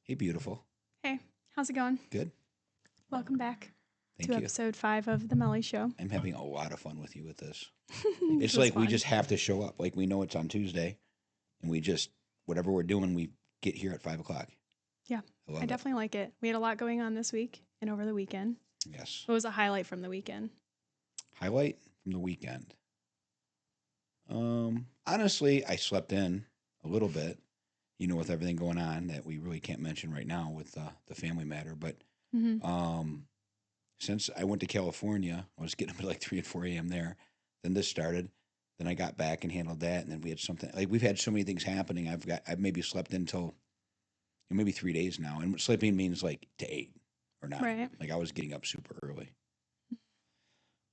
Hey, beautiful. Hey, how's it going? Good. Welcome back Thank to you. episode 5 of the Melly Show. I'm having a lot of fun with you with this. This It's is like we fun. just have to show up. Like we know it's on Tuesday, and we just whatever we're doing, we get here at 5 o'clock. Yeah, I love I definitely like it. We had a lot going on this week and over the weekend. Yes. What was a highlight from the weekend? Highlight from the weekend. Honestly, I slept in a little bit. You know, with everything going on that we really can't mention right now with the family matter, but since I went to California, I was getting up at like 3 and 4 a.m. there. Then this started. Then I got back and handled that, and then we had something like we've had so many things happening. I've maybe slept until maybe 3 days now, and sleeping means like to 8 or 9. Right. Like I was getting up super early.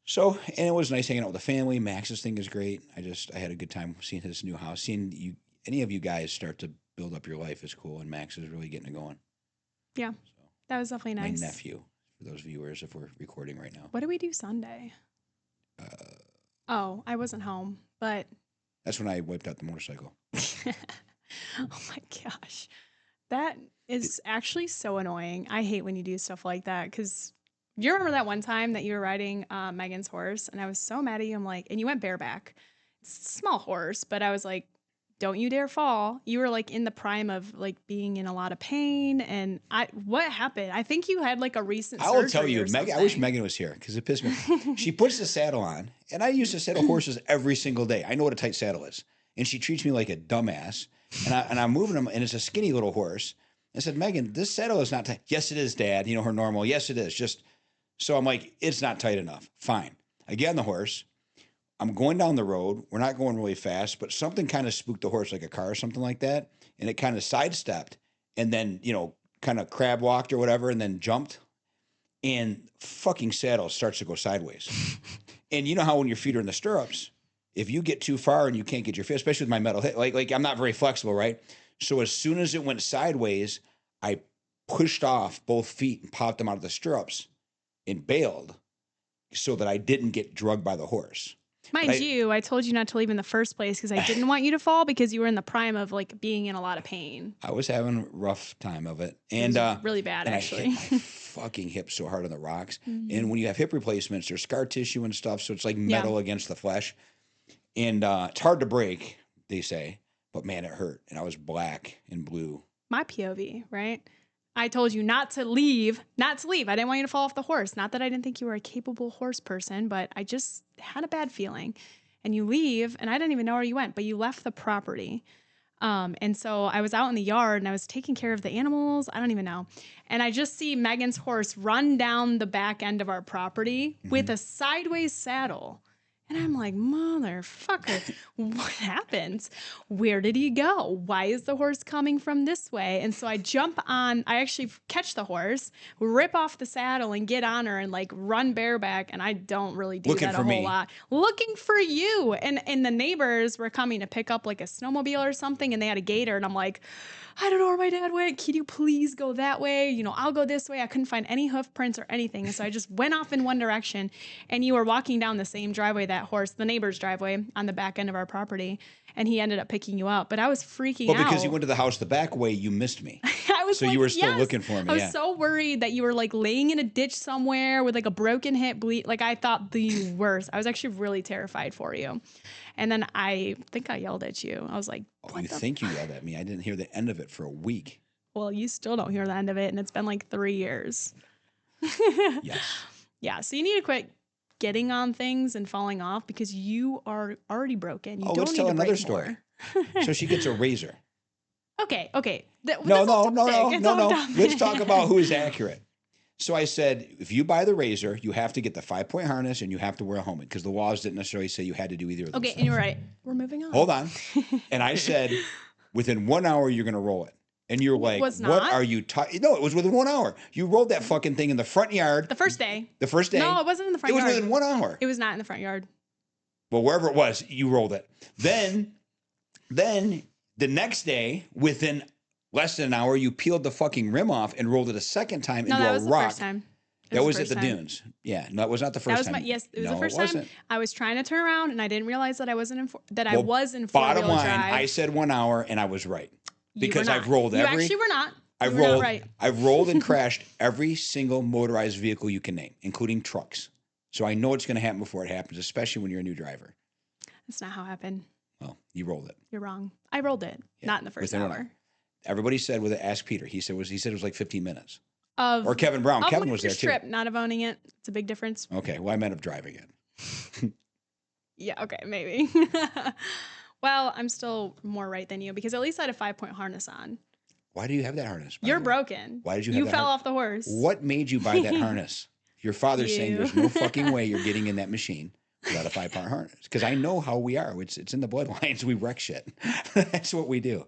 So, and it was nice hanging out with the family. Max's thing is great. I had a good time seeing his new house. Seeing you, any of you guys start to build up your life is cool, and Max is really getting it going. Yeah, So, that was definitely nice. my nephew, for those viewers, if we're recording right now. What did we do Sunday? I wasn't home, but That's when I wiped out the motorcycle. oh my gosh. That is actually so annoying. I hate when you do stuff like that because you remember that one time that you were riding Megan's horse and I was so mad at you. I'm like, and you went bareback. It's a small horse, but I was like, don't you dare fall. You were like in the prime of like being in a lot of pain. And what happened? I think you had like a recent I will tell surgery you, or Megan. I wish something. Megan was here because it pissed me off. She puts the saddle on, and I used to saddle horses every single day. I know what a tight saddle is, and she treats me like a dumbass. And I'm moving him, and it's a skinny little horse. I said, Megan, this saddle is not tight. Yes, it is, Dad. You know her normal. Yes, it is. Just so I'm like, it's not tight enough. Fine. I get on the horse. I'm going down the road. We're not going really fast, but something kind of spooked the horse, like a car or something like that, and it kind of sidestepped, and then kind of crab walked or whatever, and then jumped. And fucking saddle starts to go sideways. And you know how when your feet are in the stirrups, if you get too far and you can't get your feet, especially with my metal hip, like I'm not very flexible, right? So as soon as it went sideways, I pushed off both feet and popped them out of the stirrups and bailed so that I didn't get drugged by the horse. Mind you, I told you not to leave in the first place because I didn't want you to fall because you were in the prime of like being in a lot of pain. I was having a rough time of it. And it was really bad, and actually. I hit my fucking hip so hard on the rocks. And when you have hip replacements, there's scar tissue and stuff. So it's like metal against the flesh. And it's hard to break, they say. But man, it hurt. And I was black and blue. My POV, right? I told you not to leave. I didn't want you to fall off the horse. Not that I didn't think you were a capable horse person, but I just had a bad feeling. And you leave, and I didn't even know where you went, but you left the property. And so I was out in the yard, and I was taking care of the animals. I don't even know. And I just see Megan's horse run down the back end of our property with a sideways saddle. And I'm like, motherfucker, what happened? Where did he go? Why is the horse coming from this way? And so I jump on, I actually catch the horse, rip off the saddle and get on her and like run bareback. And I don't really do that a whole lot. Looking for you. And the neighbors were coming to pick up like a snowmobile or something, and they had a gator. And I'm like, I don't know where my dad went. Can you please go that way? I'll go this way. I couldn't find any hoof prints or anything. And so I just went off in one direction, and you were walking down the same driveway, that horse, the neighbor's driveway on the back end of our property. And he ended up picking you up. But I was freaking out. Well, because you went to the house the back way, you missed me. So like, you were still looking for me. I was so worried that you were like laying in a ditch somewhere with like a broken hip bleed. Like I thought the worst. I was actually really terrified for you. And then I think I yelled at you. I was like, you think you yelled at me? I didn't hear the end of it for a week. Well, you still don't hear the end of it, and it's been like 3 years. Yes. Yeah, so you need to quit getting on things and falling off because you are already broken. You don't let's need tell to another break story. more. So she gets a razor. Okay. No. Let's talk about who is accurate. So I said, if you buy the razor, you have to get the 5-point harness and you have to wear a helmet because the laws didn't necessarily say you had to do either of those things. And you're right. We're moving on. Hold on. And I said, within 1 hour, you're going to roll it. And you're like, what are you talking? No, it was within 1 hour. You rolled that fucking thing in the front yard. The first day. No, it wasn't in the front yard. It was within 1 hour. It was not in the front yard. Well, wherever it was, you rolled it. Then the next day, within less than an hour, you peeled the fucking rim off and rolled it a second time into a rock. No, that was the first time. That was at the dunes. Yeah, no, it was not the first time. Yes, it was the first time. I was trying to turn around and I didn't realize that I was in four-wheel Bottom line, drive. I said 1 hour and I was right because I've rolled every. You actually were not. I've You were not rolled, right. I've rolled and crashed every single motorized vehicle you can name, including trucks. So I know it's going to happen before it happens, especially when you're a new driver. That's not how it happened. Well, you rolled it. You're wrong. I rolled it. Yeah, Not in the first within an hour. hour. Everybody said with it, ask Peter. He said it was like 15 minutes. Of Or Kevin Brown. of Kevin was there winter too. strip, not of owning it. It's a big difference. Okay, well I meant of driving it. Yeah, okay, maybe. Well, I'm still more right than you because at least I had a 5-point harness on. Why do you have that harness? by You're the way? broken. Why did you have You that fell har- off the horse. What made you buy that harness? Your father's saying You. there's no fucking way you're getting in that machine without a 5-part harness. Because I know how we are. It's in the bloodlines. We wreck shit. That's what we do.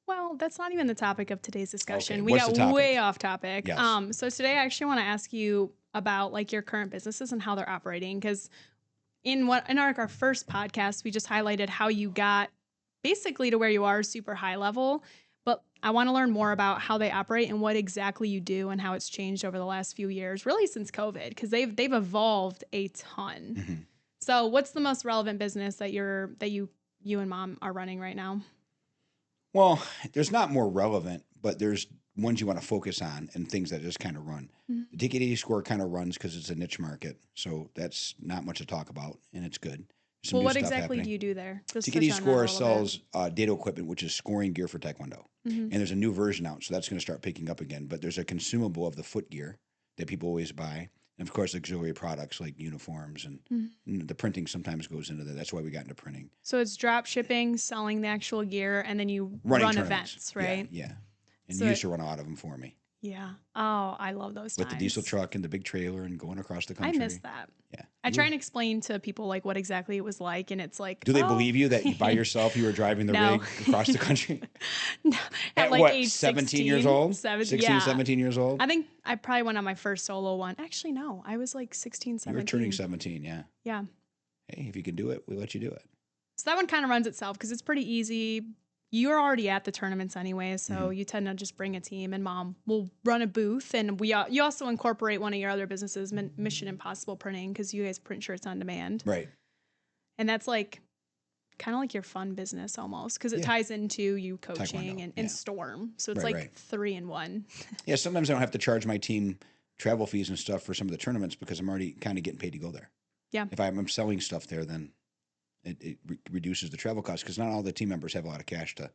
Well, that's not even the topic of today's discussion. Okay, We what's the got topic? way off topic. Yes. So today I actually want to ask you about like your current businesses and how they're operating. Because in our first podcast, we just highlighted how you got basically to where you are, super high level. But I want to learn more about how they operate and what exactly you do and how it's changed over the last few years, really since COVID, because they've evolved a ton. Mm-hmm. So what's the most relevant business that you and Mom are running right now? Well, there's not more relevant, but there's ones you want to focus on and things that just kind of run. Mm-hmm. The Ticket score kind of runs because it's a niche market. So that's not much to talk about, and it's good. Some Well, new what stuff exactly happening. do you do there? Just Ticket touch on that a score little bit. sells data equipment, which is scoring gear for Taekwondo. Mm-hmm. And there's a new version out, so that's going to start picking up again. But there's a consumable of the foot gear that people always buy. And of course, auxiliary products like uniforms and the printing sometimes goes into that. That's why we got into printing. So it's drop shipping, selling the actual gear, and then you Running run tournaments. events, right? Yeah. And So you used to run a lot of them for me Yeah. Oh, I love those with times. the diesel truck and the big trailer and going across the I country. miss that. Yeah. I try and explain to people like what exactly it was like, and it's like, Do they oh. believe you that by yourself you were driving the No. rig across the country? No, at like what, age 17 years old? 16, yeah. 17 years old? I think I probably went on my first solo one. Actually, no, I was like 16, 17. You were turning 17, yeah. Yeah. Hey, if you can do it, we'll let you do it. So that one kind of runs itself because it's pretty easy. You're already at the tournaments anyway, so you tend to just bring a team, and Mom will run a booth. And you also incorporate one of your other businesses, Mission Impossible Printing, because you guys print shirts on demand. Right. And that's like kind of like your fun business almost, because it ties into you coaching Taekwondo, and Storm. So it's Right, like right. 3 in 1. Yeah, sometimes I don't have to charge my team travel fees and stuff for some of the tournaments because I'm already kind of getting paid to go there. Yeah. If I'm selling stuff there, then it reduces the travel costs because not all the team members have a lot of cash to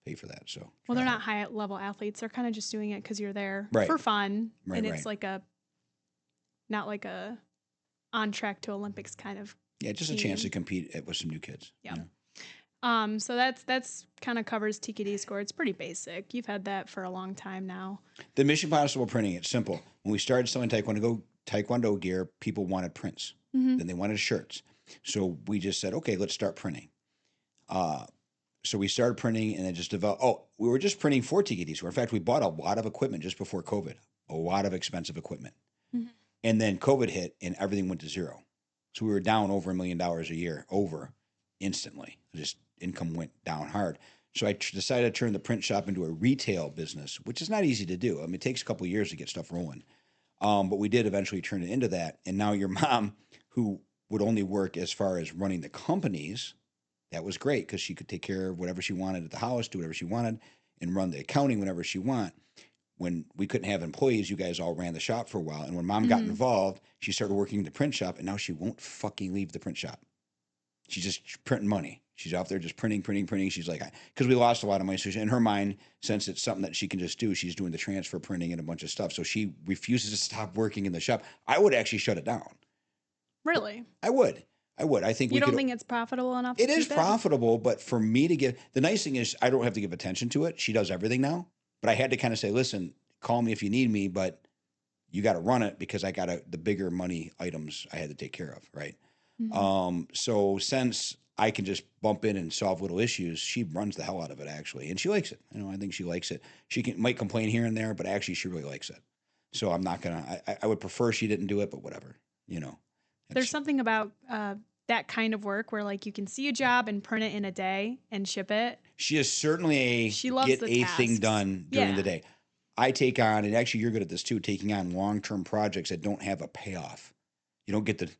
pay for that. So Well, they're not high level athletes. They're kind of just doing it because you're there Right. for fun. Right, and it's right. like not like a on track to Olympics kind of. Yeah, just a chance to compete with some new kids. Yeah. You know? So that's kind of covers TKD score. It's pretty basic. You've had that for a long time now. The Mission Impossible Printing, it's simple. When we started selling Taekwondo gear, people wanted prints. Mm-hmm. Then they wanted shirts. So we just said, okay, let's start printing. So we started printing and then just developed. Oh, we were just printing for TKD score. In fact, we bought a lot of equipment just before COVID, a lot of expensive equipment. Mm-hmm. And then COVID hit and everything went to zero. So we were down over $1 million a year, instantly. Just income went down hard. So I decided to turn the print shop into a retail business, which is not easy to do. I mean, it takes a couple of years to get stuff rolling. But we did eventually turn it into that. And now your mom, who would only work as far as running the companies, that was great because she could take care of whatever she wanted at the house, do whatever she wanted, and run the accounting whenever she wanted. When we couldn't have employees, you guys all ran the shop for a while. And when Mom got involved, she started working in the print shop, and now she won't fucking leave the print shop. She's just printing money. She's out there just printing. She's like, because we lost a lot of money. So in her mind, since it's something that she can just do, she's doing the transfer printing and a bunch of stuff. So she refuses to stop working in the shop. I would actually shut it down. Really? I would. I think you don't think it's profitable enough? It to is keep profitable, but for me to give, the nice thing is I don't have to give attention to it. She does everything now. But I had to kind of say, listen, call me if you need me, but you got to run it because I got the bigger money items I had to take care of, right? Mm-hmm. So since I can just bump in and solve little issues, she runs the hell out of it actually, and she likes it. I think she likes it. She might complain here and there, but actually she really likes it. So I'm not gonna. I would prefer she didn't do it, but whatever. There's something about that kind of work where like you can see a job and print it in a day and ship it. She is certainly She loves get the a thing tasks. done during the day. I take on, and actually you're good at this too, taking on long-term projects that don't have a payoff. You don't get the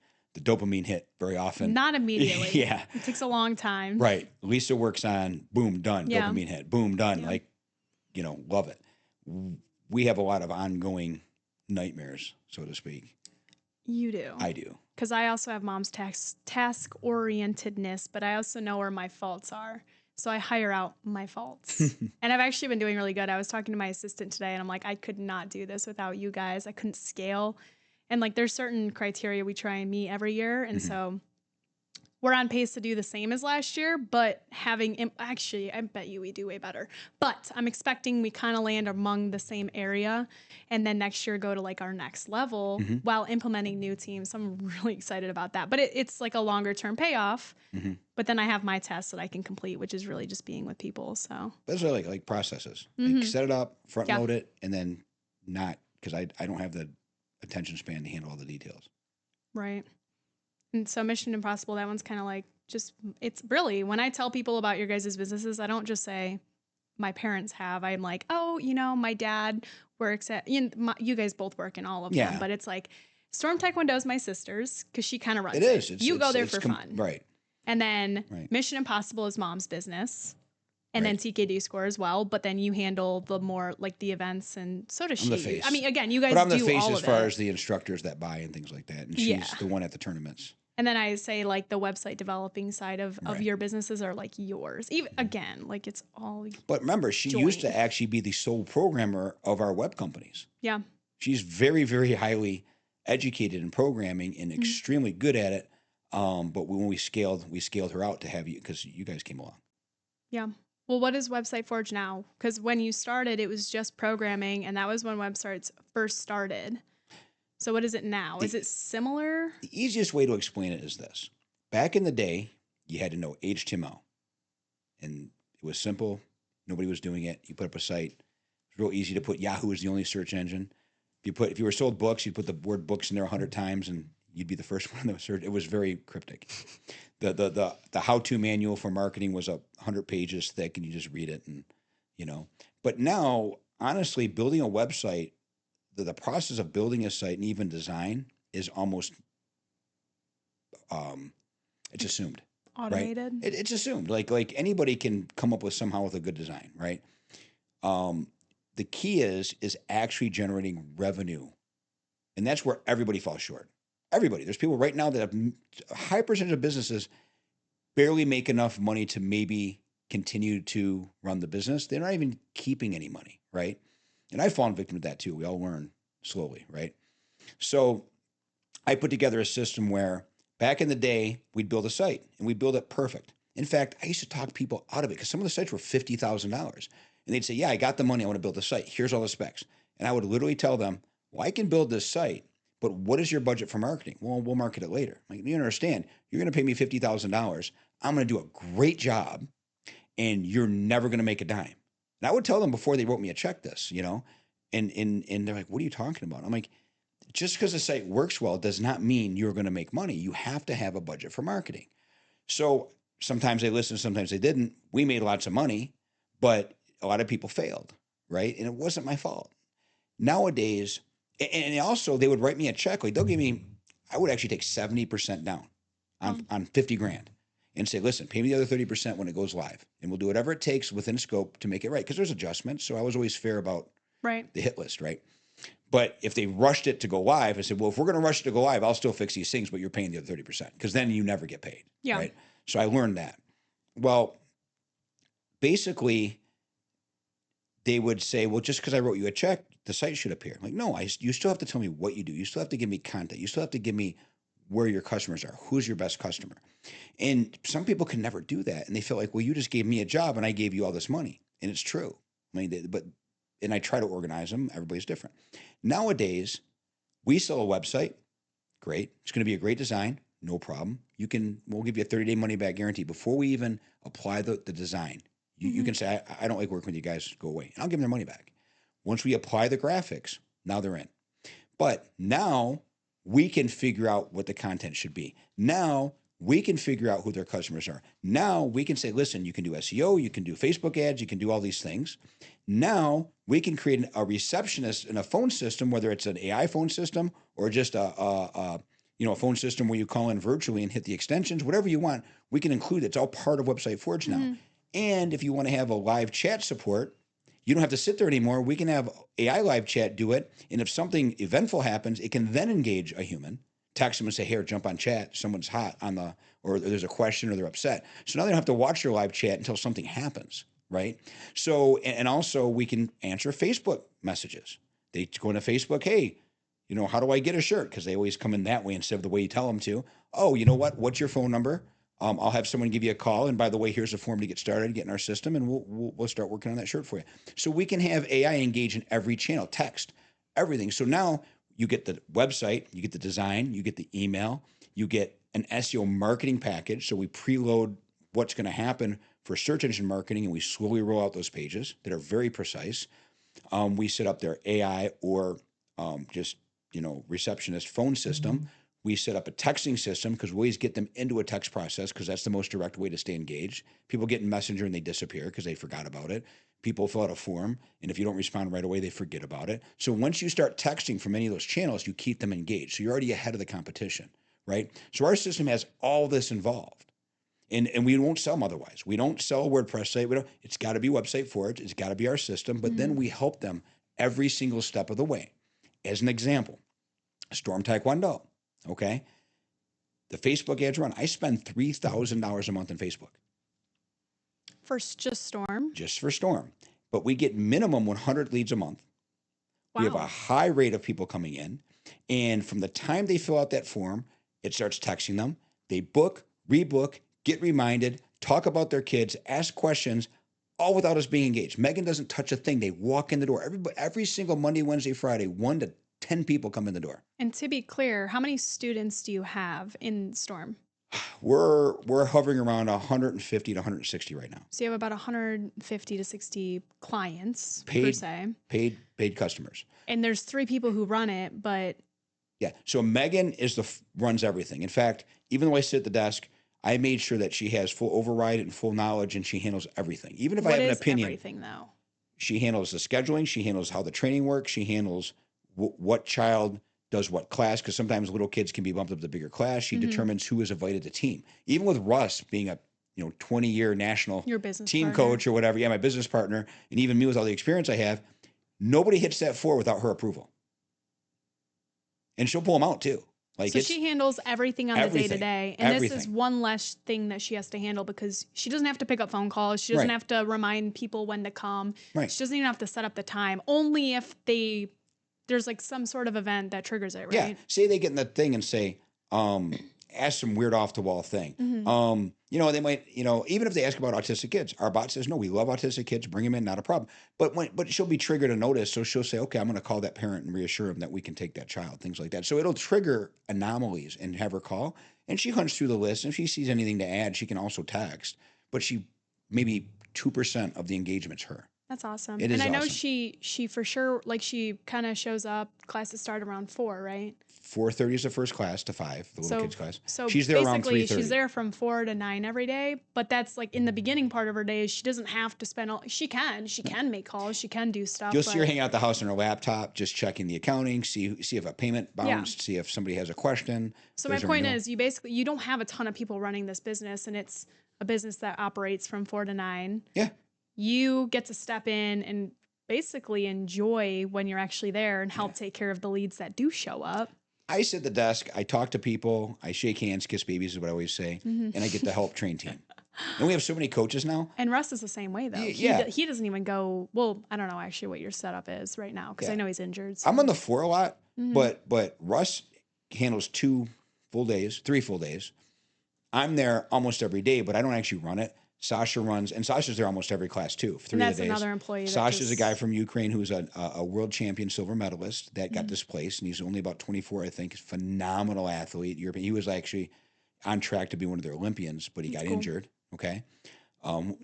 dopamine hit very often. Not immediately. Yeah. It takes a long time. Right. Lisa works on, boom, done, Yeah. dopamine hit, boom, done. Yeah. Like love it. We have a lot of ongoing nightmares, so to speak. You do. I do. Because I also have mom's task orientedness, but I also know where my faults are. So I hire out my faults. And I've actually been doing really good. I was talking to my assistant today and I'm like, I could not do this without you guys. I couldn't scale. And like there's certain criteria we try and meet every year. And so we're on pace to do the same as last year, but actually, I bet you we do way better. But I'm expecting we kind of land among the same area and then next year go to like our next level while implementing new teams. So I'm really excited about that. But it's like a longer term payoff. But then I have my tests that I can complete, which is really just being with people. So those are like processes. Like set it up, front load it, and then not, because I don't have the attention span to handle all the details. Right. And so Mission Impossible, that one's kind of like it's really, when I tell people about your guys' businesses, I don't just say my parents have. I'm like, oh, my dad works at, you guys both work in all of them. But it's like Storm Taekwondo is my sister's because she kind of runs it. It is. You go there for fun. Right. And then Mission Impossible is mom's business. And then TKD Score as well. But then you handle the more like the events, and so does she. I'm the face. I mean, again, you guys but I'm do the face all as of far it. as the instructors that buy and things like that. And she's the one at the tournaments. And then I say like the website developing side of your businesses are like yours. Even again, like it's all. But remember, she used to actually be the sole programmer of our web companies. Yeah. She's very, very highly educated in programming and extremely good at it. But when we scaled her out to have you, because you guys came along. Yeah. Well, what is Website Forge now? Because when you started, it was just programming, and that was when websites first started. So what is it now? Is it similar? The easiest way to explain it is this. Back in the day, you had to know HTML. And it was simple. Nobody was doing it. You put up a site. It was real easy to put Yahoo as the only search engine. If you were sold books, you'd put the word books in there 100 times and you'd be the first one that was searched. It was very cryptic. The how-to manual for marketing was 100 pages thick and you just read it and But now, honestly, building a website, the process of building a site and even design is almost it's assumed. Automated. Right? It's assumed. Like anybody can come up with a good design, right? The key is actually generating revenue. And that's where everybody falls short. Everybody. There's people right now that have a high percentage of businesses barely make enough money to maybe continue to run the business. They're not even keeping any money, right? And I've fallen victim to that too. We all learn slowly, right? So I put together a system where back in the day, we'd build a site and we'd build it perfect. In fact, I used to talk people out of it because some of the sites were $50,000. And they'd say, yeah, I got the money. I want to build the site. Here's all the specs. And I would literally tell them, well, I can build this site, but what is your budget for marketing? Well, we'll market it later. Like, you understand, you're going to pay me $50,000. I'm going to do a great job and you're never going to make a dime. And I would tell them before they wrote me a check this, and they're like, what are you talking about? I'm like, just because the site works well does not mean you're going to make money. You have to have a budget for marketing. So sometimes they listened, sometimes they didn't. We made lots of money, but a lot of people failed, right? And it wasn't my fault. Nowadays, and also they would write me a check. Like I would actually take 70% down on 50 grand and say, listen, pay me the other 30% when it goes live. And we'll do whatever it takes within scope to make it right. Because there's adjustments. So I was always fair about the hit list, right? But if they rushed it to go live, I said, well, if we're going to rush it to go live, I'll still fix these things, but you're paying the other 30% because then you never get paid. Yeah. Right. So I learned that. Well, basically, they would say, well, just because I wrote you a check, the site should appear. I'm like, no, you still have to tell me what you do. You still have to give me content. You still have to give me where your customers are. Who's your best customer? And some people can never do that. And they feel like, well, you just gave me a job and I gave you all this money. And it's true. I mean, and I try to organize them. Everybody's different. Nowadays, we sell a website. Great. It's going to be a great design. No problem. We'll give you a 30-day money back guarantee before we even apply the design. You can say, I don't like working with you guys. Go away. And I'll give them their money back. Once we apply the graphics, now they're in. But now we can figure out what the content should be. Now we can figure out who their customers are. Now we can say, listen, you can do SEO, you can do Facebook ads, you can do all these things. Now we can create a receptionist in a phone system, whether it's an AI phone system or just a phone system where you call in virtually and hit the extensions, whatever you want. We can include it. It's all part of Website Forge now. And if you want to have a live chat support, You don't have to sit there anymore. We can have AI live chat do it. And if something eventful happens, it can then engage a human, text them and say, here, jump on chat. Someone's hot or there's a question or they're upset. So now they don't have to watch their live chat until something happens, right? So, and also we can answer Facebook messages. They go into Facebook, hey, how do I get a shirt? Because they always come in that way instead of the way you tell them to. Oh, you know what? What's your phone number? I'll have someone give you a call. And by the way, here's a form to get started, get in our system, and we'll start working on that shirt for you. So we can have AI engage in every channel, text, everything. So now you get the website, you get the design, you get the email, you get an SEO marketing package. So we preload what's going to happen for search engine marketing, and we slowly roll out those pages that are very precise. We set up their AI or just receptionist phone system. Mm-hmm. We set up a texting system because we always get them into a text process because that's the most direct way to stay engaged. People get in Messenger and they disappear because they forgot about it. People fill out a form, and if you don't respond right away, they forget about it. So once you start texting from any of those channels, you keep them engaged. So you're already ahead of the competition, right? So our system has all this involved. And we won't sell them otherwise. We don't sell a WordPress site. It's got to be website for it. It's got to be our system. But then we help them every single step of the way. As an example, Storm Taekwondo. Okay. The Facebook ads run. I spend $3,000 a month in Facebook. For just Storm? Just for Storm. But we get minimum 100 leads a month. Wow. We have a high rate of people coming in. And from the time they fill out that form, it starts texting them. They book, rebook, get reminded, talk about their kids, ask questions, all without us being engaged. Megan doesn't touch a thing. They walk in the door. Every single Monday, Wednesday, Friday, 1 to 10 people come in the door. And to be clear, how many students do you have in Storm? We're hovering around 150 to 160 right now. So you have about 150 to 60 clients per se. Paid customers. And there's 3 people who run it, but yeah. So Megan runs everything. In fact, even though I sit at the desk, I made sure that she has full override and full knowledge, and she handles everything. Even if I have an opinion, everything though? She handles the scheduling. She handles how the training works. She handles what child does what class, because sometimes little kids can be bumped up to the bigger class. She determines who is invited to team. Even with Russ being a 20-year national team coach or whatever, my business partner, and even me with all the experience I have, nobody hits that 4 without her approval. And she'll pull them out too. So she handles everything on the day-to-day. And this is one less thing that she has to handle because she doesn't have to pick up phone calls. She doesn't have to remind people when to come. Right. She doesn't even have to set up the time. Only if there's like some sort of event that triggers it, right? Yeah. Say they get in the thing and say, ask some weird off-the-wall thing. They might, even if they ask about autistic kids, our bot says, no, we love autistic kids. Bring them in, not a problem. But she'll be triggered a notice. So she'll say, okay, I'm going to call that parent and reassure him that we can take that child, things like that. So it'll trigger anomalies and have her call. And she hunts through the list. And if she sees anything to add, she can also text. But maybe 2% of the engagement's her. That's awesome. It is and I know awesome. she for sure, she kind of shows up. Classes start around 4, right? 4:30 is the first class to 5, the little kids class. So she's there around 3:30. She's there from 4 to 9 every day. But that's like in the beginning part of her day. She doesn't have to spend she can make calls. She can do stuff. You'll see her hanging out at the house on her laptop, just checking the accounting, see if a payment bounced, see if somebody has a question. So my point is you don't have a ton of people running this business, and it's a business that operates from 4 to 9. Yeah. You get to step in and basically enjoy when you're actually there and help take care of the leads that do show up. I sit at the desk, I talk to people, I shake hands, kiss babies is what I always say, and I get to help train team. And we have so many coaches now. And Russ is the same way, though. He doesn't even go, well, I don't know actually what your setup is right now, because I know he's injured. So. I'm on the 4 a lot, but Russ handles 3 full days. I'm there almost every day, but I don't actually run it. Sasha runs, and Sasha's there almost every class too. 3 of the days. And that's another employee. Sasha's a guy from Ukraine who's a world champion silver medalist that got displaced, and he's only about 24, I think. Phenomenal athlete. He was actually on track to be one of their Olympians, but he got injured. Okay.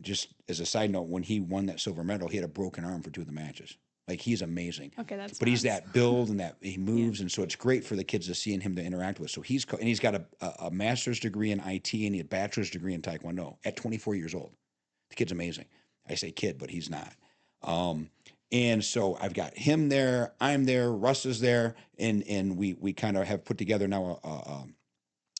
Just as a side note, when he won that silver medal, he had a broken arm for 2 of the matches. Like, he's amazing. Okay, that's. But he's that build and that he moves, and so it's great for the kids to see him to interact with. So he's got a master's degree in IT and a bachelor's degree in Taekwondo at 24 years old. The kid's amazing. I say kid, but he's not. And so I've got him there. I'm there. Russ is there, and we kind of have put together now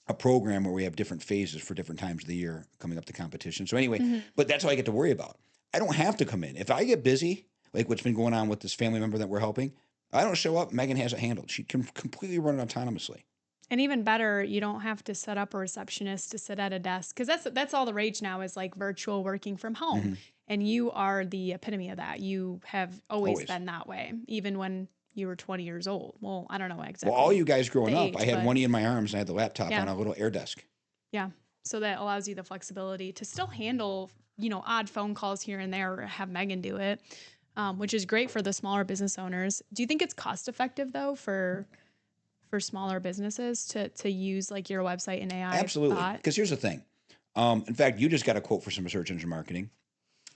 a program where we have different phases for different times of the year coming up to competition. So anyway, but that's all I get to worry about. I don't have to come in if I get busy. like what's been going on with this family member that we're helping. I don't show up. Megan has it handled. She can completely run it autonomously. And even better, you don't have to set up a receptionist to sit at a desk, because that's all the rage now is like virtual working from home. Mm-hmm. And you are the epitome of that. You have always Always. been that way, even when you were 20 years old. Well, I don't know exactly. Well, all you guys growing the up, age, I had but- one in my arms and I had the laptop Yeah. on a little air desk. Yeah. So that allows you the flexibility to still handle, odd phone calls here and there, or have Megan do it, which is great for the smaller business owners. Do you think it's cost effective though for smaller businesses to use like your website and AI? Absolutely. Because here's the thing. In fact, you just got a quote for some search engine marketing,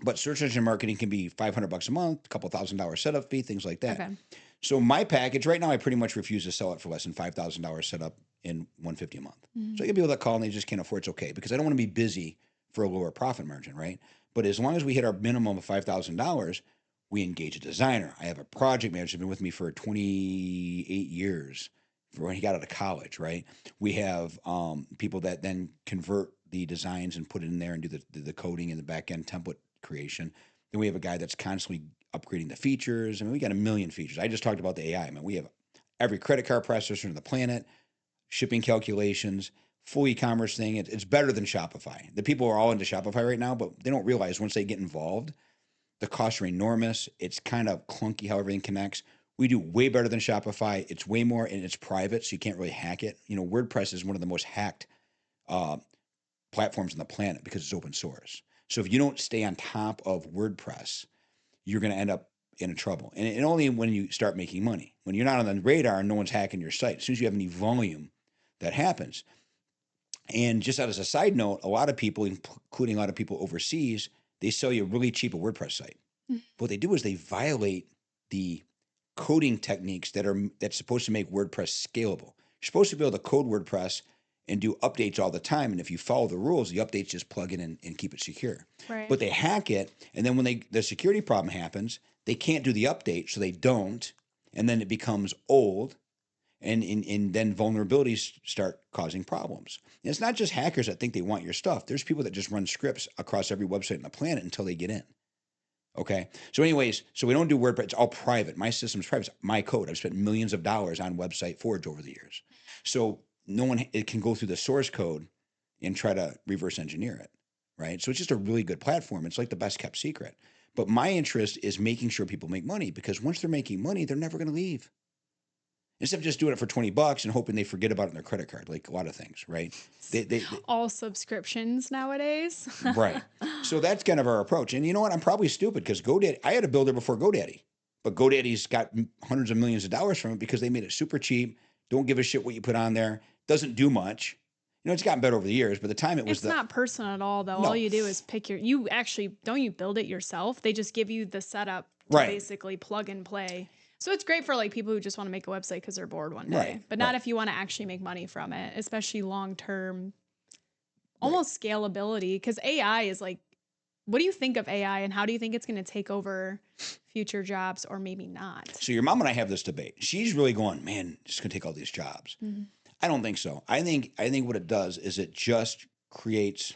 but search engine marketing can be $500 a month, a couple $1,000 setup fee, things like that. Okay. So my package right now, I pretty much refuse to sell it for less than $5,000 setup in $150 a month. Mm-hmm. So you get people that call and they just can't afford. It's okay, because I don't want to be busy for a lower profit margin, right? But as long as we hit our minimum of $5,000, we engage a designer. I have a project manager who's been with me for 28 years. For when he got out of college, right? We have people that then convert the designs and put it in there and do the coding and the back end template creation. Then we have a guy that's constantly upgrading the features. I mean, we got a million features. I just talked about the AI. I mean, we have every credit card processor on the planet, shipping calculations, full e-commerce thing. It's better than Shopify. The people are all into Shopify right now, but they don't realize once they get involved, the costs are enormous. It's kind of clunky how everything connects. We do way better than Shopify. It's way more, and it's private, so you can't really hack it. WordPress is one of the most hacked platforms on the planet because it's open source. So if you don't stay on top of WordPress, you're going to end up in trouble. And only when you start making money. When you're not on the radar and no one's hacking your site, as soon as you have any volume, that happens. And just as a side note, a lot of people, including a lot of people overseas, they sell you a really cheap WordPress site. Mm-hmm. What they do is they violate the coding techniques that's supposed to make WordPress scalable. You're supposed to be able to code WordPress and do updates all the time. And if you follow the rules, the updates just plug in and keep it secure. Right. But they hack it. And then when the security problem happens, they can't do the update. So they don't. And then it becomes old. And then vulnerabilities start causing problems. And it's not just hackers that think they want your stuff. There's people that just run scripts across every website on the planet until they get in. Okay. So anyways, so we don't do WordPress. It's all private. My system's private. It's my code. I've spent millions of dollars on Website Forge over the years. So no one can go through the source code and try to reverse engineer it. Right. So it's just a really good platform. It's like the best kept secret. But my interest is making sure people make money, because once they're making money, they're never going to leave. Instead of just doing it for $20 and hoping they forget about it on their credit card, like a lot of things, right? They all subscriptions nowadays. Right. So that's kind of our approach. And you know what? I'm probably stupid, because GoDaddy, I had a builder before GoDaddy, but GoDaddy's got hundreds of millions of dollars from it because they made it super cheap. Don't give a shit what you put on there. Doesn't do much. It's gotten better over the years, but the time it's not personal at all, though. No. All you do is you actually, don't you build it yourself? They just give you the setup to basically plug and play. So it's great for like people who just want to make a website because they're bored one day, but not if you want to actually make money from it, especially long-term, almost scalability. Because AI is like, what do you think of AI, and how do you think it's going to take over future jobs, or maybe not? So your mom and I have this debate. She's really going, man, it's going to take all these jobs. Mm-hmm. I don't think so. I think what it does is it just creates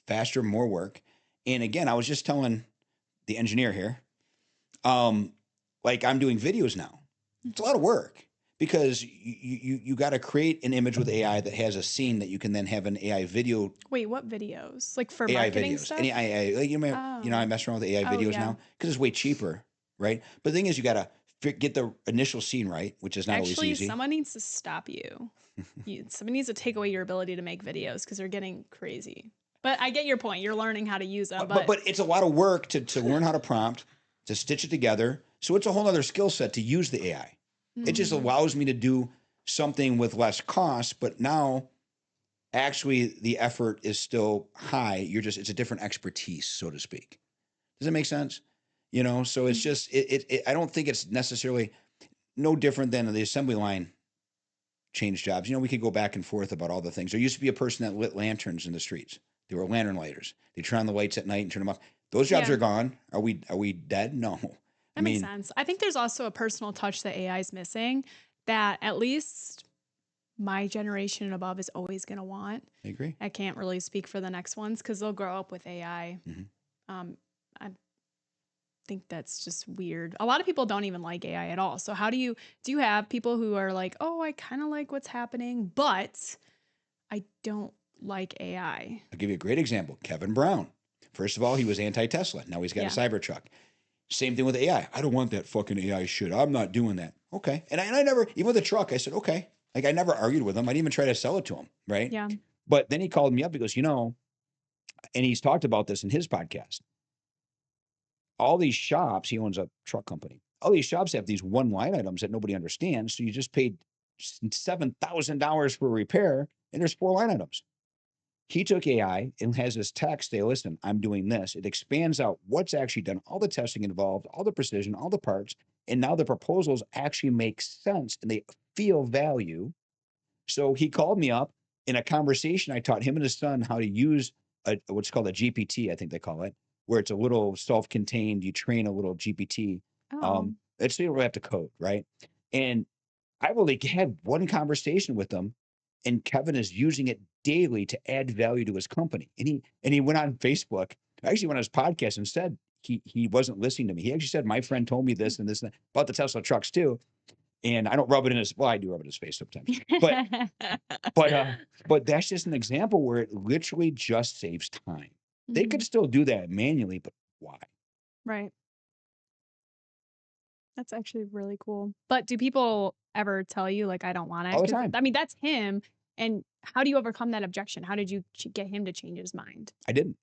faster, more work. And again, I was just telling the engineer here, like I'm doing videos now. It's a lot of work, because you got to create an image with AI that has a scene that you can then have an AI video. Wait, what videos? Like for AI marketing videos. stuff? Any AI, like, I mess around with AI videos now because it's way cheaper, right? But the thing is, you got to get the initial scene right, which is not always easy. Actually, someone needs to stop you. Someone needs to take away your ability to make videos, because they're getting crazy. But I get your point. You're learning how to use them. But it's a lot of work to learn how to prompt, to stitch it together. So it's a whole other skill set to use the AI. Mm-hmm. It just allows me to do something with less cost, but now actually the effort is still high. It's a different expertise, so to speak. Does that make sense? So it's just, I don't think it's necessarily no different than the assembly line change jobs. We could go back and forth about all the things. There used to be a person that lit lanterns in the streets. They were lantern lighters. They turn on the lights at night and turn them off. Those jobs are gone. Are we dead? No. That makes sense. I think there's also a personal touch that AI is missing that at least my generation and above is always going to want. I agree. I can't really speak for the next ones because they'll grow up with AI. Mm-hmm. think that's just weird. A lot of people don't even like AI at all. So how do you have people who are like, oh, I kind of like what's happening, but I don't like AI? I'll give you a great example. Kevin Brown. First of all, he was anti-Tesla. Now he's got Yeah. a Cybertruck. Same thing with AI. I don't want that fucking AI shit. I'm not doing that. Okay. And I never, even with the truck, I said, okay. Like I never argued with him. I didn't even try to sell it to him. Right. Yeah. But then he called me up. He goes, and he's talked about this in his podcast. All these shops, he owns a truck company. All these shops have these one line items that nobody understands. So you just paid $7,000 for a repair and there's 4 line items. He took AI and has this text say, listen, I'm doing this. It expands out what's actually done, all the testing involved, all the precision, all the parts. And now the proposals actually make sense and they feel value. So he called me up in a conversation. I taught him and his son how to use what's called a GPT, I think they call it, where it's a little self-contained, you train a little GPT. Oh. It's so you don't have to code, right? And I really had one conversation with him, and Kevin is using it daily to add value to his company. And he went on Facebook, actually went on his podcast and said he wasn't listening to me. He actually said, my friend told me this and this and that, about the Tesla trucks too. And I don't rub it in his, well, I do rub it in his face sometimes. But that's just an example where it literally just saves time. They could still do that manually, but why? Right. That's actually really cool. But do people ever tell you, like, I don't want it? All the 'Cause, time. I mean, that's him. And how do you overcome that objection? How did you get him to change his mind? I didn't.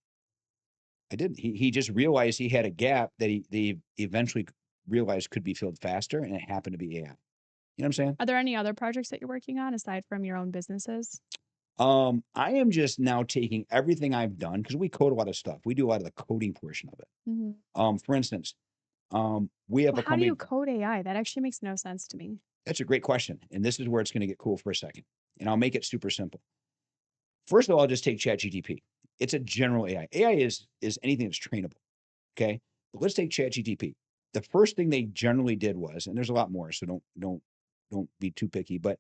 He just realized he had a gap that they eventually realized could be filled faster, and it happened to be AI. You know what I'm saying? Are there any other projects that you're working on aside from your own businesses? I am just now taking everything I've done because we code a lot of stuff. We do a lot of the coding portion of it. For instance, we have Well, a how do company. you code AI? That actually makes no sense to me. That's a great question, and this is where it's going to get cool for a second. And I'll make it super simple. First of all, I'll just take ChatGPT. It's a general AI. AI is anything that's trainable. Okay, but let's take ChatGPT. The first thing they generally did was, and there's a lot more, so don't be too picky, but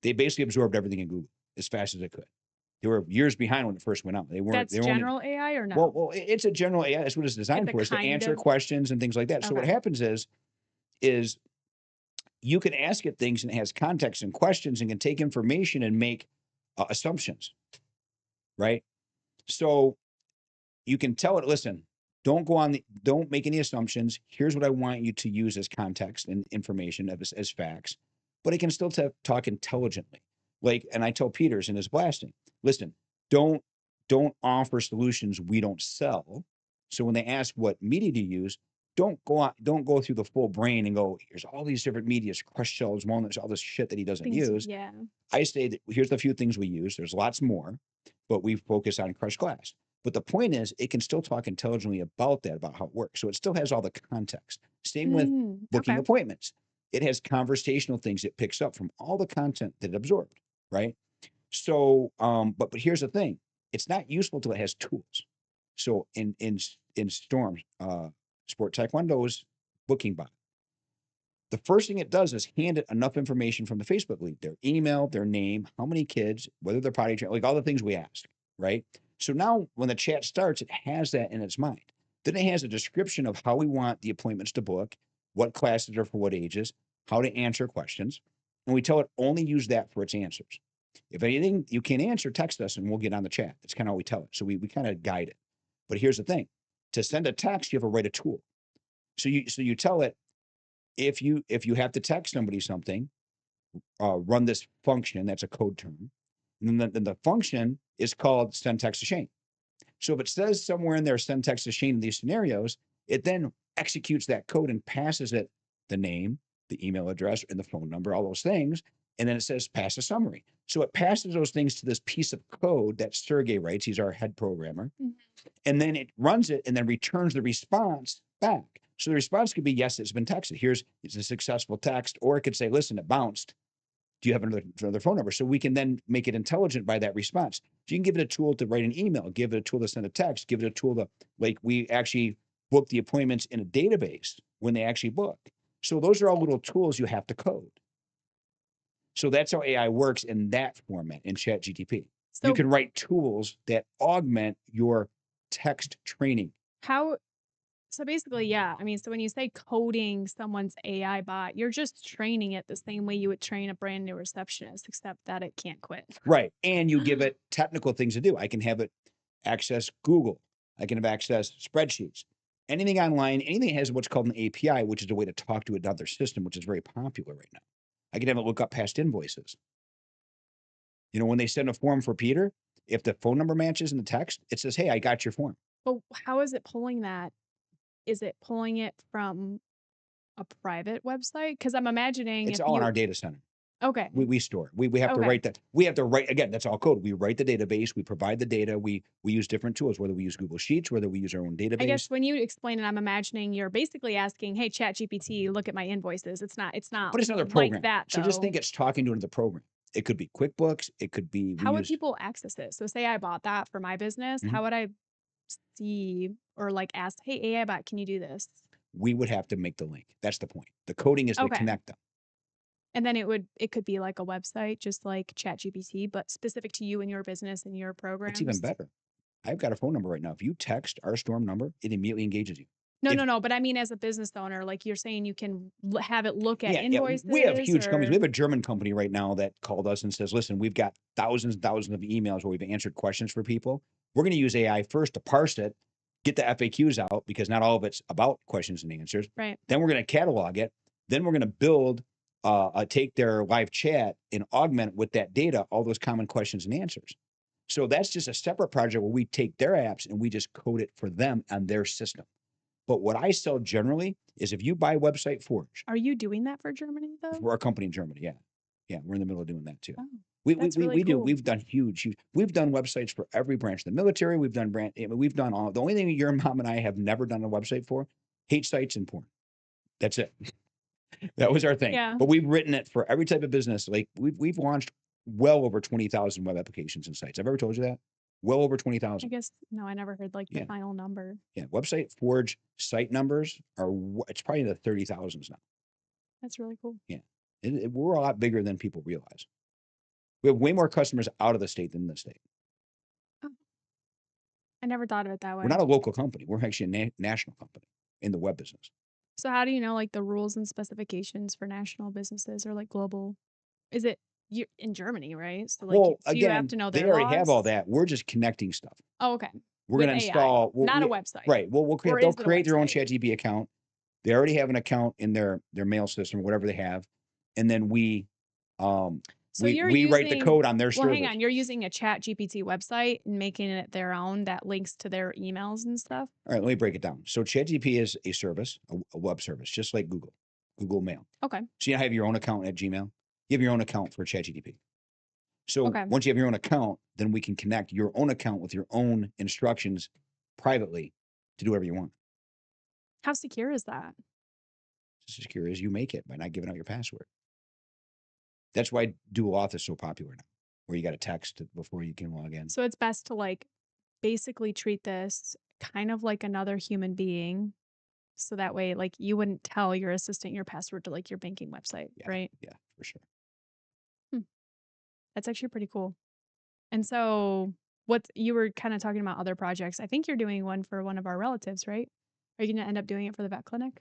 they basically absorbed everything in Google as fast as it could. They were years behind when it first went out. They weren't. That's They were only, general AI or no? well, it's a general AI. That's what it's designed It's a for, is to kind answer of- questions and things like that. So what Okay. happens is you can ask it things and it has context and questions and can take information and make assumptions, right? So you can tell it, listen, don't make any assumptions. Here's what I want you to use as context and information as facts, but it can still talk intelligently. Like, and I tell Peters in his blasting, listen, don't offer solutions we don't sell. So when they ask what media do you use, don't go through the full brain and go, here's all these different medias, crush shells, walnuts, all this shit that he doesn't use. Yeah. I say that here's the few things we use. There's lots more, but we focus on crushed glass. But the point is, it can still talk intelligently about that, about how it works. So it still has all the context. Same with booking Okay. appointments. It has conversational things it picks up from all the content that it absorbed, right? So, but here's the thing: it's not useful till it has tools. So in Storm, Sport Taekwondo's booking bot, the first thing it does is hand it enough information from the Facebook lead, their email, their name, how many kids, whether they're potty trained, like all the things we asked, right? So now when the chat starts, it has that in its mind. Then it has a description of how we want the appointments to book, what classes are for what ages, how to answer questions. And we tell it only use that for its answers. If anything you can't answer, text us and we'll get on the chat. That's kind of how we tell it. So we kind of guide it. But here's the thing: to send a text, you have to write a tool. So you tell it, if you have to text somebody something, run this function. That's a code term. And then the function is called send text to Shane. So if it says somewhere in there send text to Shane in these scenarios, it then executes that code and passes it the name, the email address, and the phone number, all those things. And then it says pass a summary. So it passes those things to this piece of code that Sergey writes. He's our head programmer. And then it runs it and then returns the response back. So the response could be, yes, it's been texted. It's a successful text. Or it could say, listen, it bounced. Do you have another phone number? So we can then make it intelligent by that response. So you can give it a tool to write an email, give it a tool to send a text, give it a tool to, like, we actually book the appointments in a database when they actually book. So those are all little tools you have to code. So that's how AI works in that format in ChatGPT. So you can write tools that augment your text training. how So basically, yeah. I mean, so when you say coding someone's AI bot, you're just training it the same way you would train a brand new receptionist, except that it can't quit. Right. And you give it technical things to do. I can have it access Google. I can have access spreadsheets. Anything online, anything that has what's called an API, which is a way to talk to another system, which is very popular right now. I can have it look up past invoices. You know, when they send a form for Peter, if the phone number matches in the text, it says, hey, I got your form. But how is it pulling that? Is it pulling it from a private website? Because I'm imagining It's if all in you our data center. okay, We store it. We have to okay. write that. We have to write, again, that's all code. We write the database, we provide the data, we use different tools, whether we use Google Sheets, whether we use our own I database. guess when you explain it, I'm imagining you're basically asking, "Hey, ChatGPT, look at my invoices." It's not But it's another like program. that So just though. think it's talking to another program. It could be QuickBooks. It could be, we How would use, people access it? So say I bought that for my business, Mhm. how would I see or like ask, "Hey, AI bot, can you do this?" we would have to make the link. That's the point. The coding is to Okay. connect them. And then it could be like a website just like ChatGPT, but specific to you and your business and your It's even programs. better. I've got a phone number right now. If you text our storm number, it immediately engages you. No, If, no, no, but I mean as a business owner, like you're saying you can have it look at yeah, we have invoices huge companies. We or have a German company right now that called us and says, listen, we've got thousands and thousands of emails where we've answered questions for people. We're going to use AI first to parse it, get the FAQs out because not all of it's about questions and answers. right. Then we're going to catalog it. Then we're going to build, take their live chat and augment with that data, all those common questions and answers. So that's just a separate project where we take their apps and we just code it for them on their system. But what I sell generally is if you buy Website Forge, Are you doing that for Germany though? we're a company in Germany, yeah. Yeah, we're in the middle of doing that too. Oh, We that's really do. cool. We've done huge. We've done websites for every branch of the military. We've done we've done all. The only thing your mom and I have never done a website for, hate sites and porn. That's it. That was our thing. Yeah. But we've written it for every type of business. Like we've launched well over 20,000 web applications and sites. I've ever told you that? Well over I 20,000. guess no, I never heard like the Yeah. final number. Yeah. Website Forge site numbers are it's probably in the 30,000s now. That's really cool. Yeah. We're a lot bigger than people realize. We have way more customers out of the state than in the state. Oh, I never thought of it that We're way. not a local company. We're actually a national company in the web business. So how do you know like the rules and specifications for national businesses or like global? Is it you in Germany, right? So like Well, do you have again, to know they their already have all laws? that. We're just connecting stuff. Oh, okay. We're With going to AI, install. not a website. Right. Well, we'll create. Or They'll is it a create their own website? ChatGPT account. They already have an account in their mail system, whatever they have, and then we So you're we write the using code on their well, hang service. on. You're using a ChatGPT website and making it their own that links to their emails and stuff. All right, let me break it down. So ChatGPT is a service, a web service, just like Google Mail. Okay. So you have your own account at Gmail. You have your own account for ChatGPT. So Okay. once you have your own account, then we can connect your own account with your own instructions privately to do whatever you want. How secure is that? As secure as you make it by not giving out your password. That's why dual auth is so popular now, where you got to text before you can log in. So it's best to like basically treat this kind of like another human being. So that way, like you wouldn't tell your assistant your password to like your banking website, Yeah, right? yeah, for sure. That's actually pretty cool. And so what you were kind of talking about other projects. I think you're doing one for one of our relatives, right? Are you going to end up doing it for the vet clinic?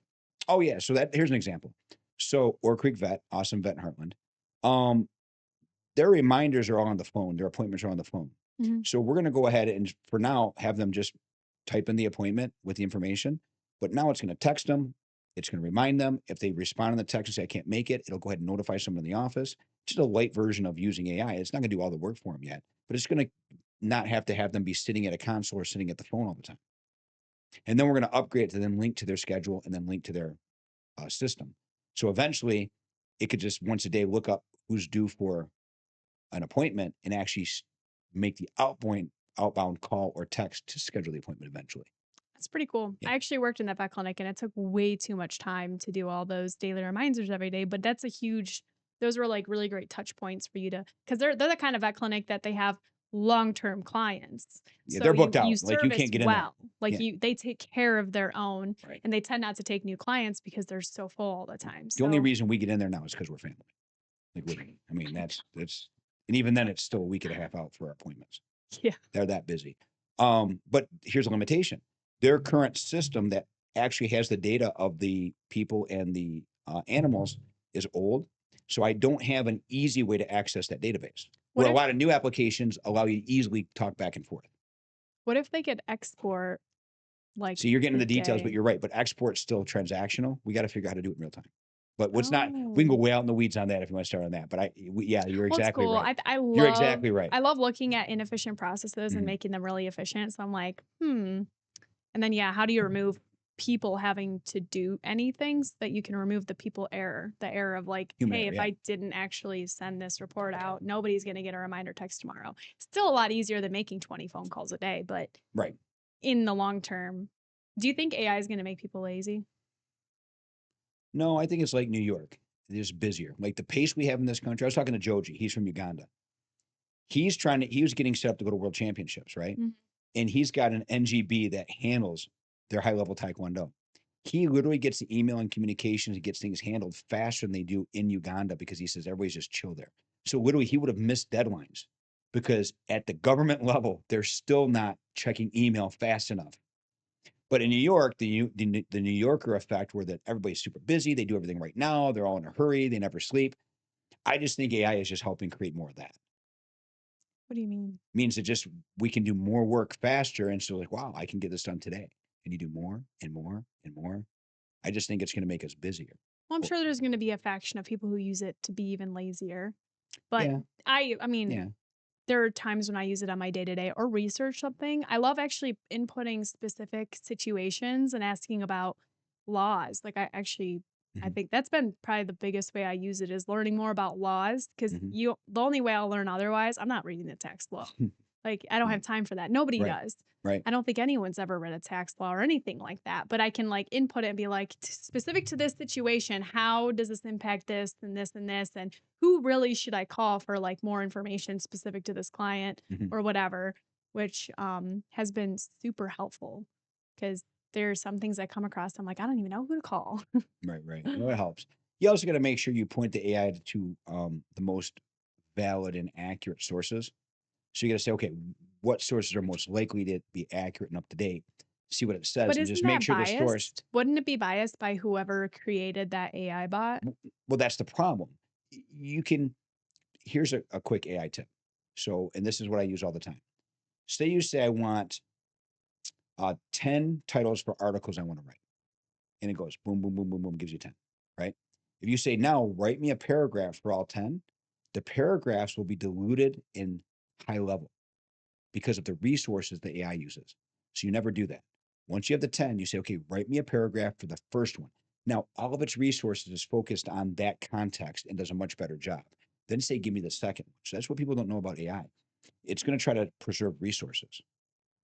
Oh yeah. So here's an example. So Oar Creek Vet, awesome vet in Heartland. Their reminders are all on the phone. Their appointments are on the phone. Mm-hmm. So we're going to go ahead and for now have them just type in the appointment with the information. But now it's going to text them. It's going to remind them. If they respond in the text and say, I can't make it, it'll go ahead and notify someone in the office. Just a light version of using AI. It's not going to do all the work for them yet, but it's going to not have to have them be sitting at a console or sitting at the phone all the time. And then we're going to upgrade it to then link to their schedule and then link to their system. So eventually it could just once a day look up who's due for an appointment and actually make the outbound call or text to schedule the appointment eventually. That's pretty cool. Yeah. I actually worked in that vet clinic and it took way too much time to do all those daily reminders every day. But that's those were like really great touch points for you to, because they're the kind of vet clinic that they have long-term clients. Yeah, So they're booked you out. Like you can't get in well. there. Like Yeah. they take care of their own Right. and they tend not to take new clients because they're so full all the time. The only reason we get in there now is because we're family. Like literally. I mean, that's and even then it's still a week and a half out for our appointments. Yeah. They're that busy. But here's a limitation. Their current system that actually has the data of the people and the animals is old. So I don't have an easy way to access that database. What Where a if lot of new applications allow you to easily talk back and forth. what if they could export like So you're getting the the details, but day? you're right. But export's still transactional. We got to figure out how to do it in real time. But what's not, we can go Oh. way out in the weeds on that if you want to start on that. But yeah, you're Well, it's exactly cool. right. I You're love exactly right. I love looking at inefficient processes and Mhm. making them really efficient. So I'm like, And then yeah, how do you remove people having to do anything so that you can remove the the error of like, Human hey, error, if yeah. I didn't actually send this report out, nobody's gonna get a reminder text tomorrow. Still a lot easier than making 20 phone calls a day, but Right. in the long term, do you think AI is gonna make people lazy? No, I think it's like New York. It is busier. Like the pace we have in this country. I was talking to Joji. He's from Uganda. He was getting set up to go to world championships, right? Mhm. And he's got an NGB that handles their high level taekwondo. He literally gets the email and communications and gets things handled faster than they do in Uganda because he says everybody's just chill there. So literally, he would have missed deadlines because at the government level, they're still not checking email fast enough. But in New York, the New Yorker effect, where that everybody's super busy, they do everything right now, they're all in a hurry, they never sleep. I just think AI is just helping create more of that. What do you mean? Means that just we can do more work faster, and so like, wow, I can get this done today. And you do more and more and more. I just think it's going to make us busier. Well, I'm Well, sure there's going to be a faction of people who use it to be even lazier. But yeah, I mean, yeah. there are times when I use it on my day to day or research something. I love actually inputting specific situations and asking about laws. Like I Hmm. think that's been probably the biggest way I use it is learning more about laws because Hmm. the only way I'll learn otherwise, I'm not reading the tax law. Like I don't Yeah, have time for that. Nobody right, does. right. I don't think anyone's ever read a tax law or anything like that, but I can like input it and be like, specific to this situation, how does this impact this and this and this? And who really should I call for like more information specific to this client Hmm. or whatever, which has been super helpful because there's some things I come across. I'm like, I don't even know who to call. Right, right. No, it helps. You also got to make sure you point the AI to the most valid and accurate sources. So you got to say, okay, what sources are most likely to be accurate and up to date? See what it But says, and isn't just make that sure the source. biased? Wouldn't it be biased by whoever created that AI bot? Well, that's the problem. You can. Here's a quick AI tip. So, and this is what I use all the time. Say you say I want 10 titles for articles I want to write, and it goes boom, boom, boom, boom, boom, gives you 10, right? If you say now write me a paragraph for all 10, the paragraphs will be diluted in high level because of the resources the AI uses. So you never do that. Once you have the 10, you say, okay, write me a paragraph for the first one. Now, all of its resources is focused on that context and does a much better job. Then say, give me the second one. So that's what people don't know about AI. It's going to try to preserve resources.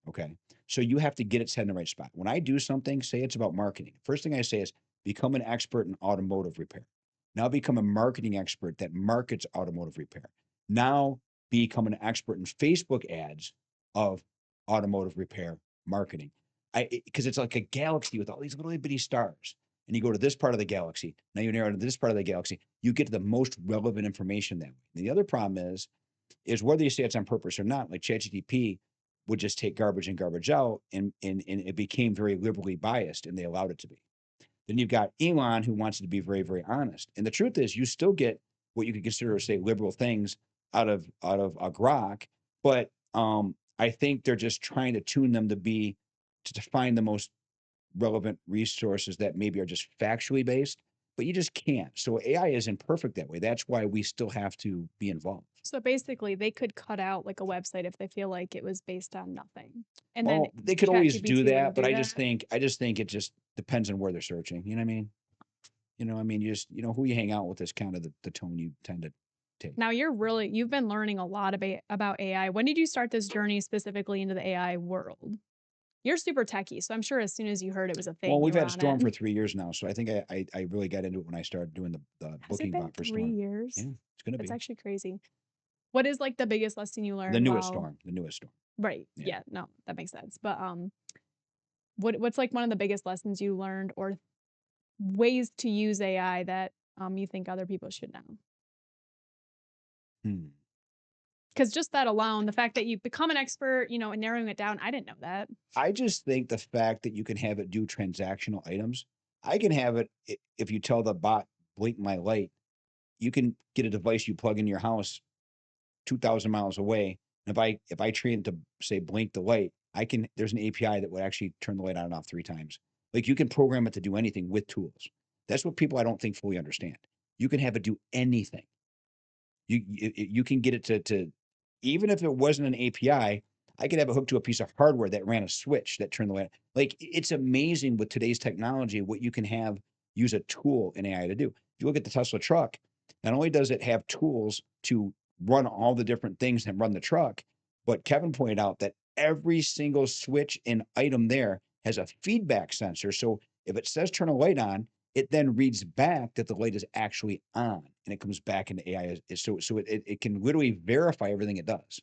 Okay. So you have to get its head in the right spot. When I do something, say it's about marketing, first thing I say is become an expert in automotive repair. Now become a marketing expert that markets automotive repair. Now become an expert in Facebook ads of automotive repair marketing. Because it's like a galaxy with all these little bitty stars. And you go to this part of the galaxy. Now you narrow to this part of the galaxy. You get to the most relevant information that way. The other problem is whether you say it's on purpose or not, like ChatGPT would just take garbage and garbage out, and it became very liberally biased, and they allowed it to be. Then you've got Elon who wants it to be very, very honest. And the truth is, you still get what you could consider, say, liberal things out of a Grok, but I think they're just trying to tune them to find the most relevant resources that maybe are just factually based, but you just can't. So AI isn't perfect that way. That's why we still have to be involved. So basically, they could cut out like a website if they feel like it was based on nothing, and then Well, they could always do ChatGPT that, wouldn't but do I just that. think I just think it just depends on where they're searching. You know what I mean? You just who you hang out with is kind of the tone you tend to take. Now you've been learning a lot about AI. When did you start this journey specifically into the AI world? You're super techie, so I'm sure as soon as you heard it was a Well, thing, you we've were had on Storm for it. 3 years now, so I think I really got into it when I started doing the Has it booking been bot for 3 Storm. years? Yeah, it's gonna That's be actually crazy. What is like the biggest lesson you the learned newest while Storm, the newest Storm. right? Yeah. Yeah, no, that makes sense. But what's like one of the biggest lessons you learned or ways to use AI that you think other people should know? Hmm. Because just that alone, the fact that you become an expert, you know, and narrowing it down, I didn't know that. I just think the fact that you can have it do transactional items, I can have it if you tell the bot blink my light, you can get a device you plug in your house 2,000 miles away. And if I train it to say blink the light, there's an API that would actually turn the light on and off 3 times. Like you can program it to do anything with tools. That's what people I don't think fully understand. You can have it do anything. You can get it to even if it wasn't an API, I could have it hooked to a piece of hardware that ran a switch that turned the light. Like it's amazing with today's technology what you can have use a tool in AI to do. If you look at the Tesla truck, not only does it have tools to run all the different things and run the truck, but Kevin pointed out that every single switch and item there has a feedback sensor. So if it says turn a light on, it then reads back that the light is actually on and it comes back into AI. So it can literally verify everything it does.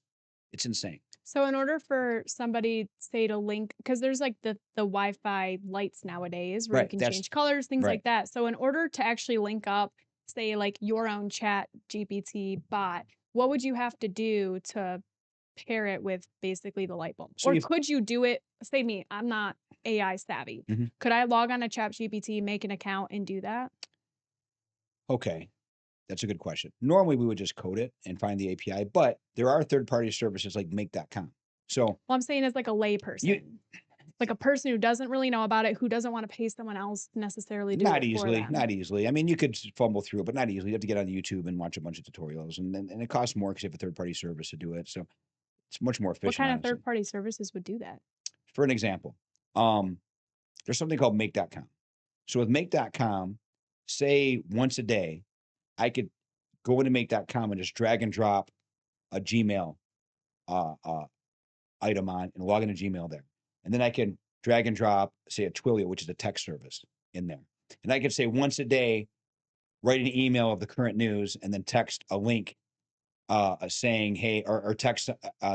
It's insane. So in order for somebody, say, to link, because there's like the Wi-Fi lights nowadays where you Right. can change colors, things right. like that. So in order to actually link up, say, like your own chat GPT bot, what would you have to do to pair it with basically the light bulb? So Or you've could you do it? Say me, I'm not AI savvy. Mhm. Could I log on to chat GPT, make an account, and do that? Okay. That's a good question. Normally we would just code it and find the API, but there are third-party services like make.com. So Well, I'm saying as like a lay you person, like a person who doesn't really know about it, who doesn't want to pay someone else to necessarily do not it for easily, them. not easily. I mean, you could fumble through it, but not easily. You have to get on YouTube and watch a bunch of tutorials, and it costs more because you have a third-party service to do it. So it's much more What efficient, kind of honestly. third-party services would do that? For an example, there's something called make.com. So with make.com, say once a day, I could go into make.com and just drag and drop a Gmail uh, uh, item on and log into Gmail there. And then I can drag and drop, say, a Twilio, which is a text service in there. And I could say once a day, write an email of the current news and then text a link saying, hey, or text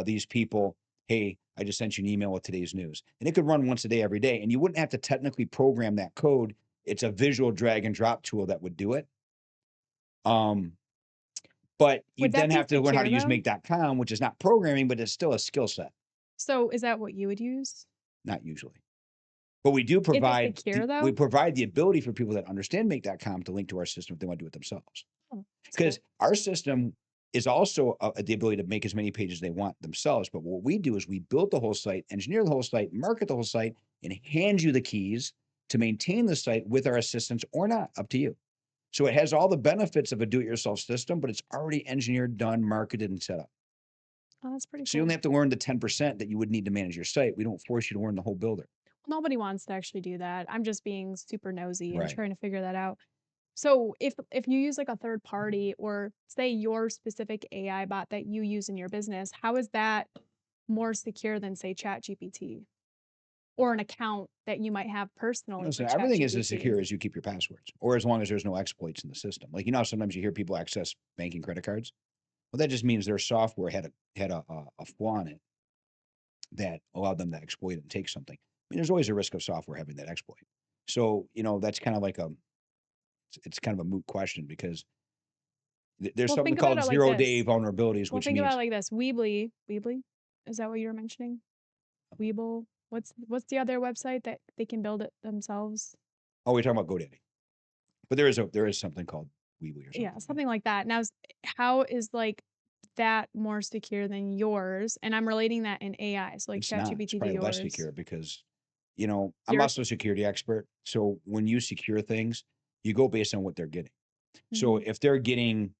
these people, hey, I just sent you an email with today's news. And it could run once a day, every day. And you wouldn't have to technically program that code. It's a visual drag and drop tool that would do it. But you Would that then be have to learn how secure to use though? make.com, which is not programming, but it's still a skill set. So is that what you would use? Not usually. But we do Is it provide secure we though? provide the ability for people that understand make.com to link to our system if they want to do it themselves. Oh, that's Because cool. our system is also the ability to make as many pages they want themselves. But what we do is we build the whole site, engineer the whole site, market the whole site, and hand you the keys to maintain the site with our assistance or not, up to you. So it has all the benefits of a do-it-yourself system, but it's already engineered, done, marketed, and set up. Oh, that's pretty So you cool. only have to learn the 10% that you would need to manage your site. We don't force you to learn the whole builder. Nobody wants to actually do that. I'm just being super nosy and Right. trying to figure that out. So if you use like a third party or say your specific AI bot that you use in your business, how is that more secure than say ChatGPT or an account that you might have personally for Listen, everything is as ChatGPT? secure as you keep your passwords, or as long as there's no exploits in the system. Like how sometimes you hear people access banking credit cards. Well, that just means their software had a flaw in it that allowed them to exploit it and take something. I mean, there's always a risk of software having that exploit. So that's kind of like it's kind of a moot question because there's Well, something think about called it like 0-day this. vulnerabilities, Well, which think about it means like this. Weebly, is that what you were mentioning? Weeble. What's the other website that they can build it themselves? we're talking about GoDaddy, but there is something called Weebly or something. Yeah, something like that. Now, how is like that more secure than yours? And I'm relating that in AI. So like It's not. It's ChatGPT to probably less yours. secure because, I'm Yours. also a security expert. So when you secure things, you go based on what they're getting. So Mm-hmm. if they're getting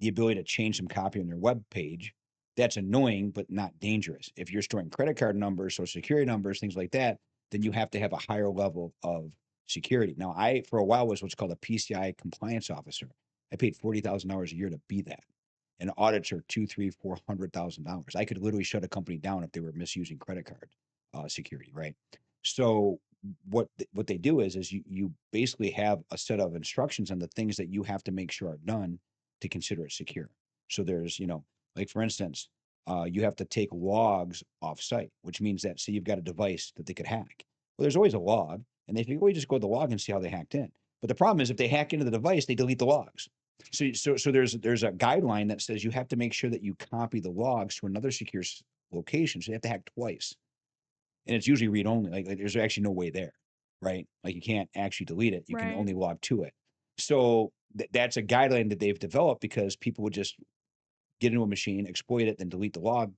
the ability to change some copy on their web page, that's annoying, but not dangerous. If you're storing credit card numbers, social security numbers, things like that, then you have to have a higher level of security. Now, I, for a while, was what's called a PCI compliance officer. I paid $40,000 a year to be that. And audits are two, three, $400,000. I could literally shut a company down if they were misusing credit card security, right? So what they do is you basically have a set of instructions on the things that you have to make sure are done to consider it secure. So there's, like for instance, you have to take logs off site, which means that say you've got a device that they could hack. Well, there's always a log, and they can always just go to the log and see how they hacked in. But the problem is if they hack into the device, they delete the logs. So there's a guideline that says you have to make sure that you copy the logs to another secure location. So you have to hack twice, and it's usually read only. Like there's actually no way there, right? Like you can't actually delete it. You can Right. only log to it. So that's a guideline that they've developed because people would just get into a machine, exploit it, then delete the log,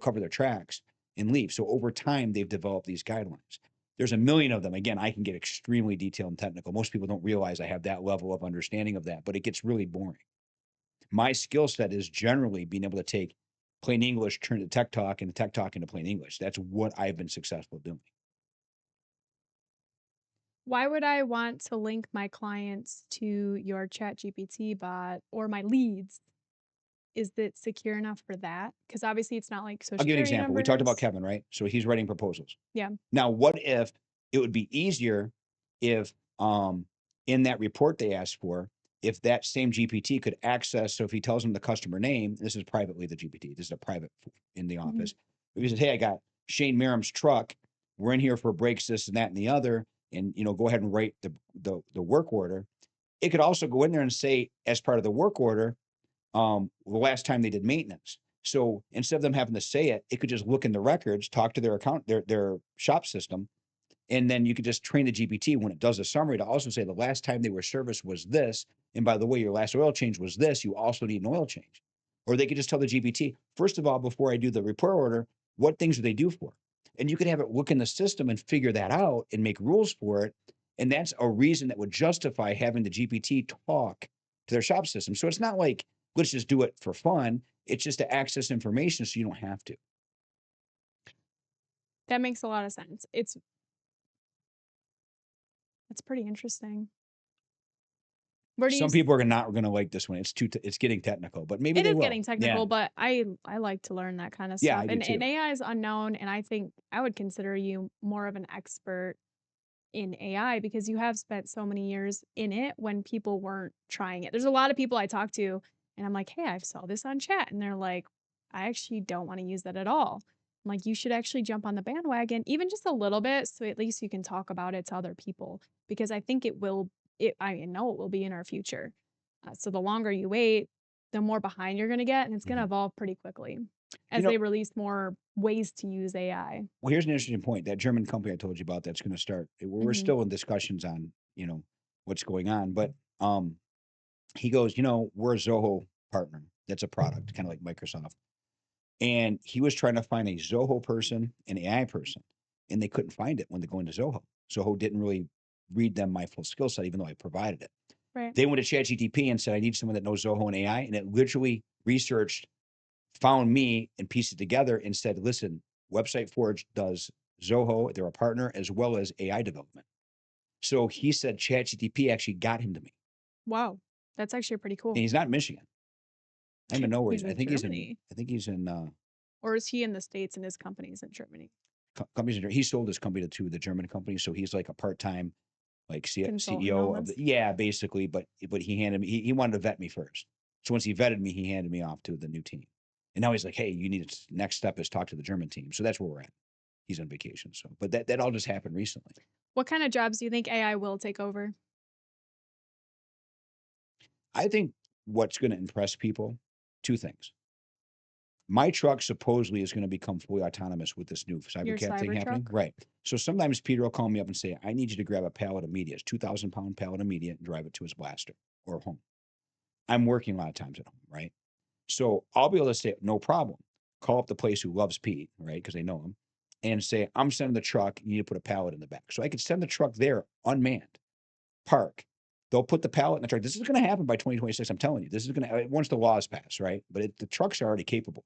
cover their tracks and leave. So over time, they've developed these guidelines. There's a million of them. Again, I can get extremely detailed and technical. Most people don't realize I have that level of understanding of that, but it gets really boring. My skill set is generally being able to take plain English, turn it to tech talk, and tech talk into plain English. That's what I've been successful doing. Why would I want to link my clients to your ChatGPT bot or my leads? Is it secure enough for that? Because obviously it's not like social I'll give you an security example. We talked about numbers. Kevin, right? So he's writing proposals. Yeah. Now, what if it would be easier if in that report they asked for, if that same GPT could access, so if he tells them the customer name, this is privately the GPT, this is a private in the Mhm. office. If he says, hey, I got Shane Merem's truck, we're in here for breaks, this and that and the other, and go ahead and write the work order. It could also go in there and say, as part of the work order, the last time they did maintenance. So instead of them having to say it, it could just look in the records, talk to their account, their shop system, and then you could just train the GPT when it does a summary to also say the last time they were serviced was this. And by the way, your last oil change was this. You also need an oil change. Or they could just tell the GPT, first of all, before I do the repair order, what things do they do for? And you could have it look in the system and figure that out and make rules for it. And that's a reason that would justify having the GPT talk to their shop system. So it's not like, let's just do it for fun. It's just to access information so you don't have to. That makes a lot of sense. That's pretty interesting. Where do you Some people are not going to like this one. It's getting technical, but maybe It they is will. getting technical, Yeah. but I like to learn that kind of Yeah, stuff. I do And too. AI is unknown, and I think I would consider you more of an expert in AI because you have spent so many years in it when people weren't trying it. There's a lot of people I talk to, and I'm like, hey, I saw this on chat, and they're like, I actually don't want to use that at all. I'm like, you should actually jump on the bandwagon, even just a little bit, so at least you can talk about it to other people because I think I know it will be in our future. So the longer you wait, the more behind you're going to get, and it's going to evolve pretty quickly as they release more ways to use AI. Well, here's an interesting point. That German company I told you about that's going to start. We're still in discussions on what's going on, but he goes, we're a Zoho partner. That's a product, kind of like Microsoft. And he was trying to find a Zoho person, an AI person, and they couldn't find it when they go into Zoho. Zoho didn't really read them my full skill set, even though I provided it. Right. They went to ChatGPT and said, I need someone that knows Zoho and AI. And it literally researched, found me and pieced it together and said, listen, Website Forge does Zoho, they're a partner, as well as AI development. So he said ChatGPT actually got him to me. Wow. That's actually pretty cool. And he's not in Michigan. I don't even know where He's in Germany. I think he's in Or is he in the States and his company's in Germany? companies. He sold his company to the German company, so he's like a part-time like Consultant CEO of almost? yeah, basically. But he handed me he wanted to vet me first. So once he vetted me, he handed me off to the new team. And now he's like, hey, you need to next step is talk to the German team. So that's where we're at. He's on vacation. So but that all just happened recently. What kind of jobs do you think AI will take over? I think what's going to impress people, two things. My truck supposedly is going to become fully autonomous with this new Your cybercab thing happening. Cybertruck? Right. So sometimes Peter will call me up and say, I need you to grab a pallet of media. It's 2,000-pound pallet of media and drive it to his blaster or home. I'm working a lot of times at home, right? So I'll be able to say, no problem. Call up the place who loves Pete, right? Because they know him, and say, I'm sending the truck. You need to put a pallet in the back. So I could send the truck there unmanned, park. They'll put the pallet in the truck. This is going to happen by 2026. I'm telling you, this is going to, once the laws pass, right? But the trucks are already capable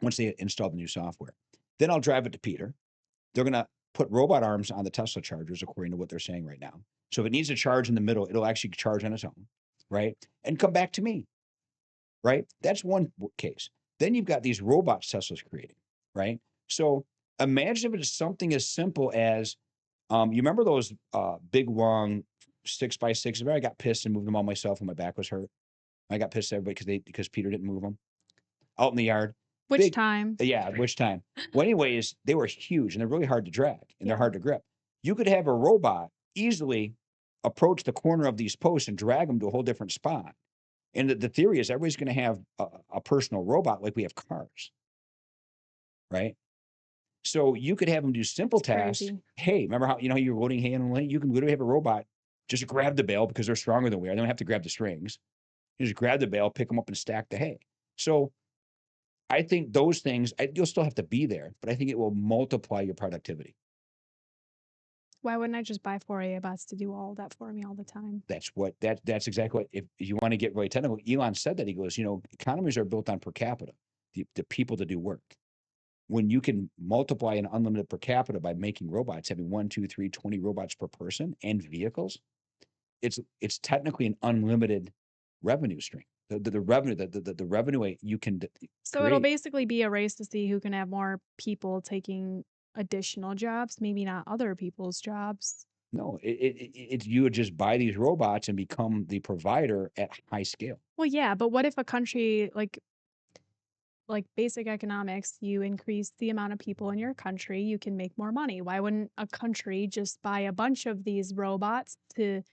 once they install the new software. Then I'll drive it to Peter. They're going to put robot arms on the Tesla chargers, according to what they're saying right now. So if it needs to charge in the middle, it'll actually charge on its own, right? And come back to me, right? That's one case. Then you've got these robots Tesla's creating, right? So imagine if it's something as simple as, you remember those big, long 6x6s? I got pissed and moved them all myself when my back was hurt. I got pissed at everybody because Peter didn't move them out in the yard. Which time? Yeah, which time? Well, anyways, they were huge and they're really hard to drag and they're Yeah. hard to grip. You could have a robot easily approach the corner of these posts and drag them to a whole different spot. And the theory is everybody's going to have a personal robot like we have cars, right? So you could have them do simple It's tasks. crazy. Hey, remember how you're loading hay and lane? You can literally have a robot just grab the bale because they're stronger than we are. They don't have to grab the strings. You just grab the bale, pick them up, and stack the hay. So I think those things, you'll still have to be there, but I think it will multiply your productivity. Why wouldn't I just buy 4 bots to do all that for me all the time? That's exactly what, if you want to get really technical, Elon said that. He goes, economies are built on per capita, the people to do work. When you can multiply an unlimited per capita by making robots, having 1, 2, 3, 20 robots per person and vehicles, it's technically an unlimited revenue stream. The revenue, the revenue you can So it'll basically be a race to see who can have more people taking additional jobs, maybe not other people's jobs. No, it's you would just buy these robots and become the provider at high scale. Well, yeah, but what if a country like basic economics, you increase the amount of people in your country, you can make more money. Why wouldn't a country just buy a bunch of these robots to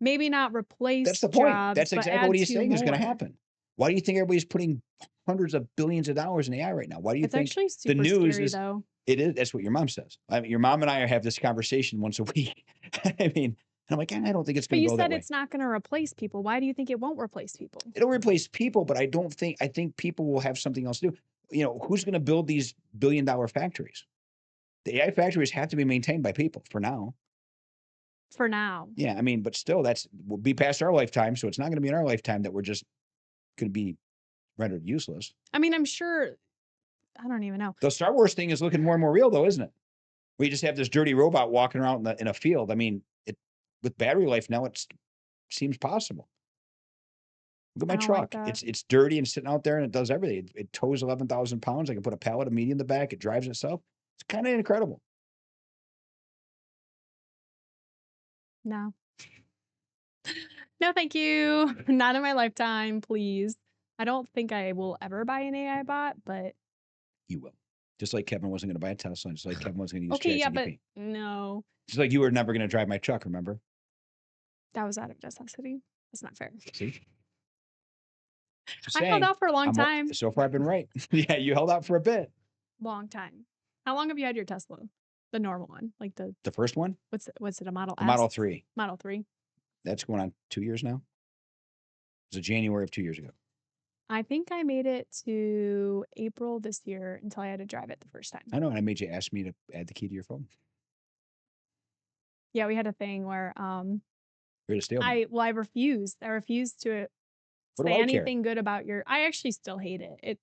maybe not replace That's the point. jobs, That's but exactly add what he's to saying is going to more? happen. Why do you think everybody's putting hundreds of billions of dollars in AI right now? Why do you It's think actually the super news scary, is? though. It is. That's what your mom says. I mean, your mom and I have this conversation once a week. I mean, and I'm like, I don't think it's But going to you go that said way. it's not going to replace people. Why do you think it won't replace people? It'll replace people, but I think people will have something else to do. Who's going to build these billion-dollar factories? The AI factories have to be maintained by people for now. For now. Yeah, I mean, but still, we'll be past our lifetime, so it's not going to be in our lifetime that we're just going to be rendered useless. I mean, I'm sure. I don't even know. The Star Wars thing is looking more and more real, though, isn't it? We just have this dirty robot walking around in a field. I mean, with battery life now, it seems possible. Look at my I don't like truck. that. It's dirty and sitting out there, and it does everything. It tows 11,000 pounds. I can put a pallet of meat in the back. It drives itself. It's kind of incredible. No. No, thank you. Not in my lifetime, please. I don't think I will ever buy an AI bot, but You will. Just like Kevin wasn't going to buy a Tesla, just like Kevin wasn't going to use okay, yeah, but ChatGPT. no, Just like you were never going to drive my truck, remember? that was out of necessity. That's not fair. See? Just I held saying. out for a long time. So far, I've been right. Yeah, you held out for a bit. Long time. How long have you had your Tesla? The normal one, like the first one? what's it? A Model The S? Model 3. Model 3. That's going on 2 years now. It was January of 2 years ago. I think I made it to April this year until I had to drive it the first time. I know, and I made you ask me to add the key to your phone. Yeah, we had a thing where You're to steal me. I refused. I refused to What do say I care? anything good about your. I actually still hate it.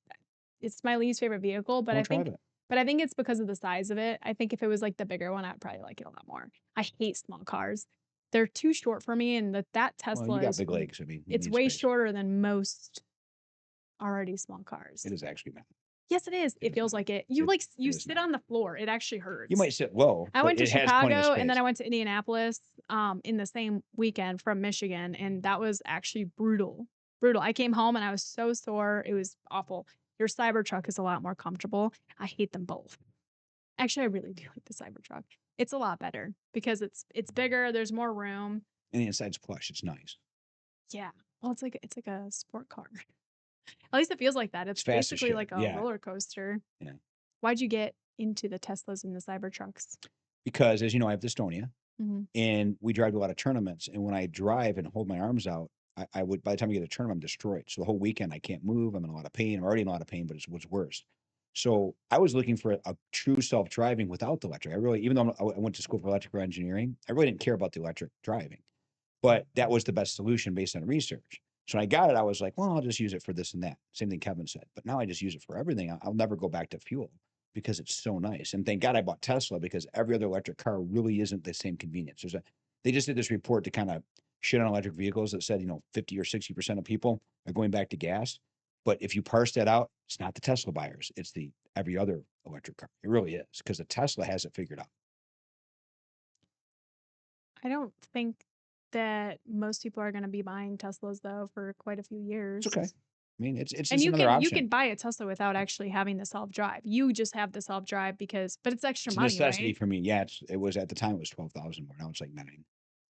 It's my least favorite vehicle, but Don't drive it. I think it's because of the size of it. I think if it was like the bigger one, I'd probably like it a lot more. I hate small cars. They're too short for me, and that Tesla Well, you got is big legs. I mean, you it's need way space. shorter than most already small cars. It is actually not. Yes, it is. It is feels not. like it. You It sit not. on the floor. It actually hurts. You might sit low, I but went to it has plenty of Chicago and then space. I went to Indianapolis in the same weekend from Michigan, and that was actually brutal. Brutal. I came home and I was so sore. It was awful. Your Cybertruck is a lot more comfortable. I hate them both. Actually, I really do like the Cybertruck. It's a lot better because it's bigger, there's more room. And the inside's plush. It's nice. Yeah. Well, it's like a sport car. At least it feels like that. It's fast as basically shit. like a Yeah. roller coaster. Yeah. Why'd you get into the Teslas and the Cybertrucks? Because, as you know, I have dystonia, Mhm. and we drive to a lot of tournaments. And when I drive and hold my arms out, I would, by the time I get to a tournament, I'm destroyed. So the whole weekend, I can't move. I'm in a lot of pain. I'm already in a lot of pain, but it's what's worse. So I was looking for a true self-driving without the electric. I really, even though I went to school for electrical engineering, I really didn't care about the electric driving. But that was the best solution based on research. So when I got it, I was like, well, I'll just use it for this and that. Same thing Kevin said. But now I just use it for everything. I'll never go back to fuel because it's so nice. And thank God I bought Tesla, because every other electric car really isn't the same convenience. They just did this report to kind of shit on electric vehicles that said, 50 or 60% of people are going back to gas. But if you parse that out, it's not the Tesla buyers. It's the every other electric car. It really is, because the Tesla has it figured out. I don't think that most people are going to be buying Teslas though for quite a few years. It's okay. I mean, it's And just another you option. can buy a Tesla without actually having the self-drive. You just have the self-drive but it's extra It's a money, necessity right? for me. Yeah, it was at the time it was 12,000 more. Now it's like 9.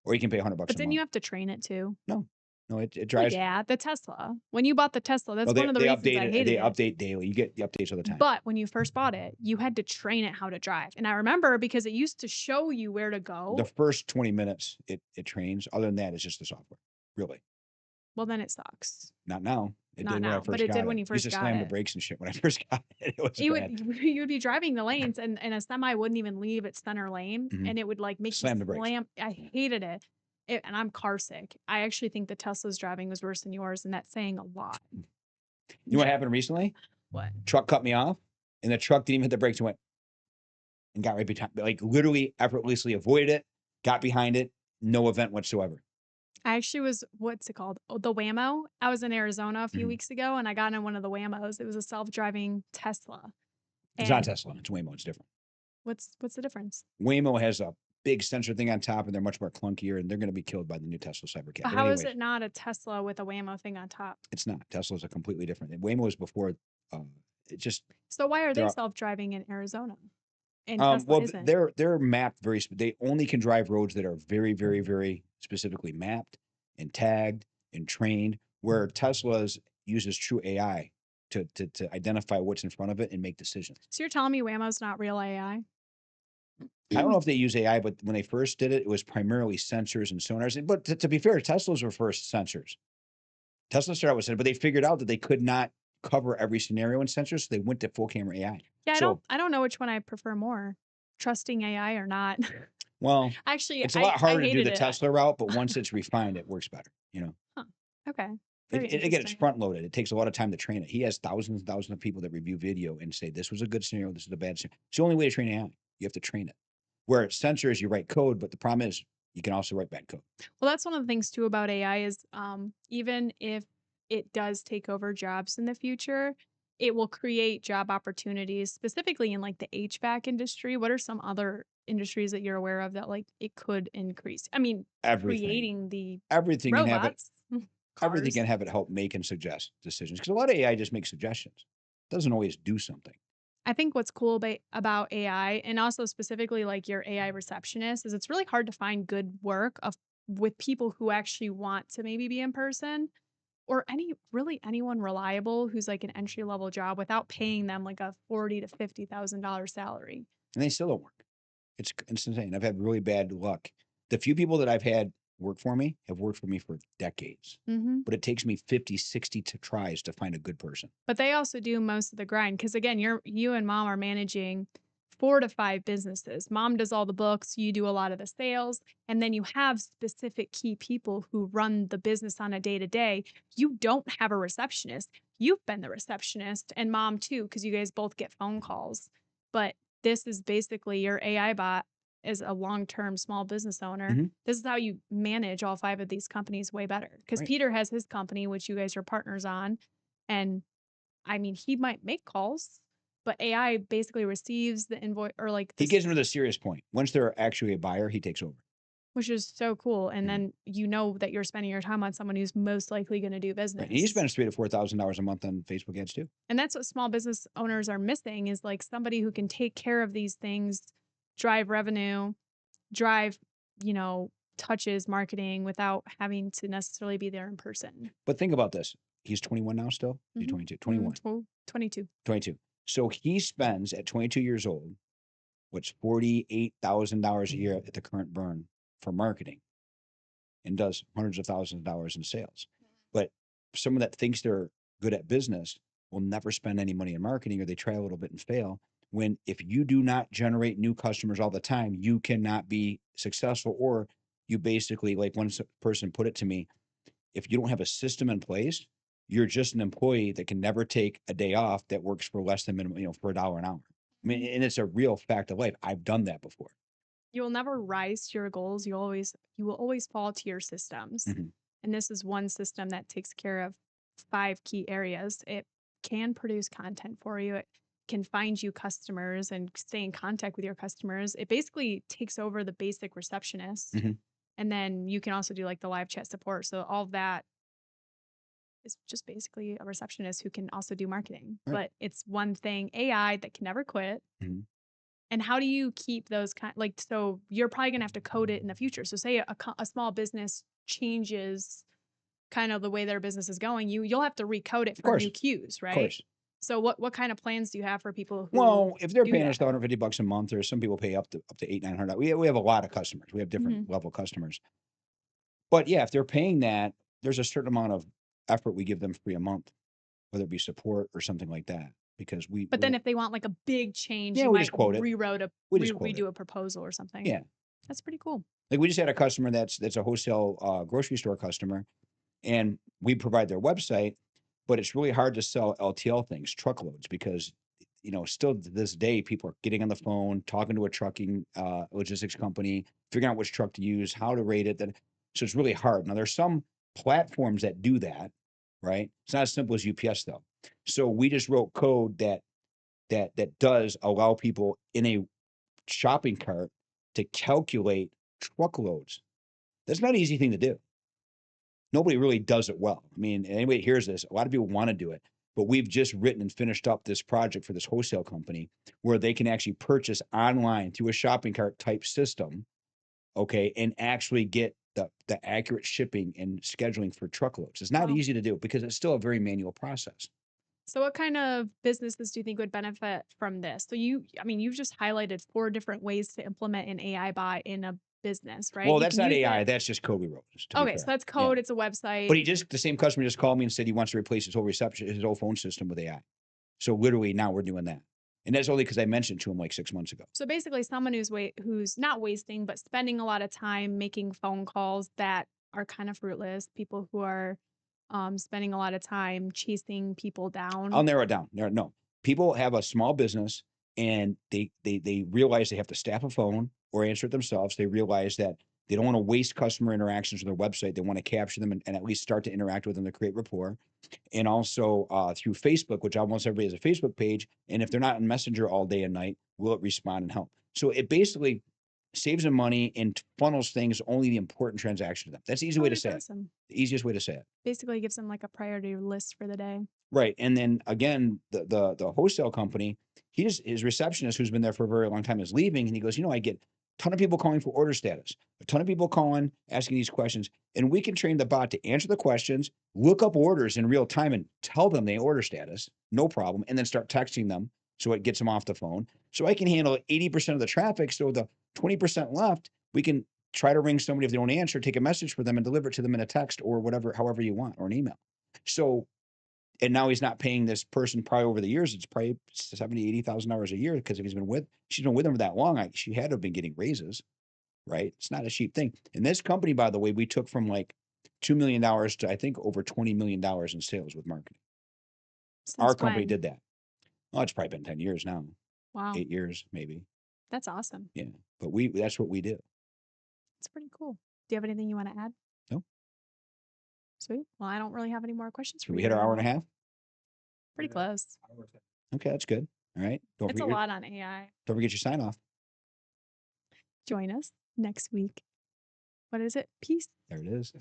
or you can pay $100 But a then month. you have to train it too. No, it Well, drives. yeah, the Tesla. When you bought the Tesla, that's Oh, one of the they reasons update I it. hated They it. update daily. You get the updates all the time. But when you first bought it, you had to train it how to drive. And I remember because it used to show you where to The go. first 20 minutes it trains. Other than that, it's just the software. Really. Well, then it sucks. Not now. It Not did when I now, but first it got did it. when you Used first to got slam the it. brakes and shit when I first got it. It was You bad. would be driving the lanes and a semi wouldn't even leave its center lane Mhm. and it would like make Slam you the brakes. slam. I hated it. And I'm car sick. I actually think the Tesla's driving was worse than yours, and that's saying a lot. You know what happened recently? What? Truck cut me off, and the truck didn't even hit the brakes and went and got right behind, like literally effortlessly avoided it, got behind it, no event whatsoever. I actually was, what's it called? Oh, the Waymo. I was in Arizona a few Mhm. weeks ago and I got in one of the Waymos. It was a self-driving Tesla. It's not And Tesla. It's Waymo. It's different. what's the difference? Waymo has a big sensor thing on top, and they're much more clunkier, and they're going to be killed by the new Tesla Cybercat. But But how is anyways, it not a Tesla with a Waymo thing on top? it's not. Tesla's a completely different. Waymo is before. It just So why are There they are- self-driving in Arizona? And Tesla well, isn't. they're mapped very. They only can drive roads that are very, very, very specifically mapped and tagged and trained. Where Tesla's uses true AI to identify what's in front of it and make decisions. So you're telling me Waymo's not real AI? I don't know if they use AI, but when they first did it, it was primarily sensors and sonars. But to be fair, Tesla's were first sensors. Tesla started with sensors, but they figured out that they could not cover every scenario in sensors, so they went to full camera AI. Yeah, So, I don't know which one I prefer more, trusting AI or not. well, Actually, it's a lot harder to do hated the it. Tesla route, but once it's refined, it works better. You know, Huh. Okay. Very again, it's interesting. front loaded. It takes a lot of time to train it. He has thousands and thousands of people that review video and say this was a good scenario, this is a bad scenario. It's the only way to train AI. You have to train it. Where it's sensors, you write code, but the problem is you can also write bad code. Well, that's one of the things too about AI is even if it does take over jobs in the future, it will create job opportunities specifically in like the HVAC industry. What are some other industries that you're aware of that like it could increase? I mean, Everything. creating the Everything can have it. robots, Everything cars. can have it help make and suggest decisions because a lot of AI just makes suggestions. It doesn't always do something. I think what's cool about AI and also specifically like your AI receptionist is it's really hard to find good work with people who actually want to maybe be in person or anyone reliable who's like an entry level job without paying them like a $40,000 to $50,000 salary. And they still don't work. It's insane. I've had really bad luck. The few people that I've had work for me have worked for me for decades, but it takes me 50, 60 tries to find a good person. But they also do most of the grind because again, you and mom are managing 4 to 5 businesses. Mom does all the books, you do a lot of the sales, and then you have specific key people who run the business on a day-to-day. You don't have a receptionist. You've been the receptionist and mom too because you guys both get phone calls. But this is basically your AI bot as a long-term small business owner. Mhm. This is how you manage all 5 of these companies way better because Right. Peter has his company, which you guys are partners on. And I mean, he might make calls, but AI basically receives the invoice or like He this, gets into the serious point. Once they're actually a buyer, he takes over. which is so cool. And Mhm. then you know that you're spending your time on someone who's most likely going to do Right. business. And he spends $3,000 to $4,000 a month on Facebook ads too. And that's what small business owners are missing is like somebody who can take care of these things, drive revenue, drive, touches marketing without having to necessarily be there in person. But think about this. He's 21 now still? He's 22. 21. 22. 22. So he spends at 22 years old, what's $48,000 a year at the current burn for marketing and does hundreds of thousands of dollars in sales. But someone that thinks they're good at business will never spend any money in marketing or they try a little bit and fail. When if you do not generate new customers all the time, you cannot be successful or you basically, like one person put it to me, if you don't have a system in place, you're just an employee that can never take a day off that works for less than minimum, for $1 an hour. I mean, and it's a real fact of life. I've done that before. You will never rise to your goals. You will always fall to your systems. Mhm. And this is one system that takes care of 5 key areas. It can produce content for you. It can find you customers and stay in contact with your customers. It basically takes over the basic receptionist. Mhm. And then you can also do like the live chat support. So all of that is just basically a receptionist who can also do marketing. Right. But it's one thing, AI that can never quit. Mhm. And how do you keep those so you're probably gonna have to code it in the future. So say a small business changes kind of the way their business is going, you'll have to recode it Of for course, new cues, of right? course. So what kind of plans do you have for people who Well, if they're do paying that? us $150 a month, or some people pay up to $800-900. We have a lot of customers. We have different Mhm. level customers. But yeah, if they're paying that, there's a certain amount of effort we give them free a month, whether it be support or something like that. Because But then if they want like a big change, yeah, you we might just quote it. We just quote it. redo a proposal or something. Yeah. That's pretty cool. Like we just had a customer that's a wholesale grocery store customer, and we provide their website, but it's really hard to sell LTL things, truckloads, because still to this day, people are getting on the phone, talking to a trucking logistics company, figuring out which truck to use, how to rate it. So it's really hard. Now there's some platforms that do that, right? It's not as simple as UPS though. So we just wrote code that does allow people in a shopping cart to calculate truckloads. That's not an easy thing to do. Nobody really does it well. I mean, anybody that hears this, a lot of people want to do it, but we've just written and finished up this project for this wholesale company where they can actually purchase online through a shopping cart type system, okay, and actually get the accurate shipping and scheduling for truckloads. It's not Wow. easy to do because it's still a very manual process. So what kind of businesses do you think would benefit from this? So you've just highlighted 4 different ways to implement an AI bot in a business, right? Well, You that's can not use AI. it. That's just code we wrote, to be Okay, so fair. that's Yeah. code, it's a But website. the same customer just called me and said he wants to replace his whole his whole phone system with AI. So literally now we're doing that. And that's only because I mentioned to him like 6 months ago. So basically someone who's not wasting but spending a lot of time making phone calls that are kind of fruitless, people who are spending a lot of time chasing people I'll down. narrow it down. No. People have a small business and they realize they have to staff a phone or answer it themselves. They realize that they don't want to waste customer interactions with their website. They want to capture them and at least start to interact with them to create rapport. And also through Facebook, which almost everybody has a Facebook page. And if they're not in Messenger all day and night, will it respond and help? So it basically saves them money and funnels things only the important transaction to them. That's the easy Oh, way to that's say it. awesome. The easiest way to say it. Basically gives them like a priority list for the day. Right. And then again, the wholesale company, his receptionist who's been there for a very long time is leaving. And he goes, I get a ton of people calling for order status, a ton of people calling, asking these questions. And we can train the bot to answer the questions, look up orders in real time and tell them the order status, no problem, and then start texting them so it gets them off the phone. So I can handle 80% of the traffic. So the 20% left, we can try to ring somebody if they don't answer, take a message for them and deliver it to them in a text or whatever, however you want, or an email. So and now he's not paying this person probably over the years. It's probably $70,000-80,000 a year because if she's been with him for that long, she had to have been getting raises, right? It's not a cheap thing. And this company, by the way, we took from like $2 million to I think over $20 million in sales with marketing. Our Since company when? did that. Oh, it's probably been 10 years now, Wow. 8 years maybe. That's awesome. Yeah, but that's what we do. It's pretty cool. Do you have anything you want to add? No, Sweet. Well, I don't really have any more questions for did we you hit our right hour and a now. half? Pretty close. Okay, that's good. All right. It's a lot on AI. Don't forget your sign off. Join us next week. What is it? Peace. There it is.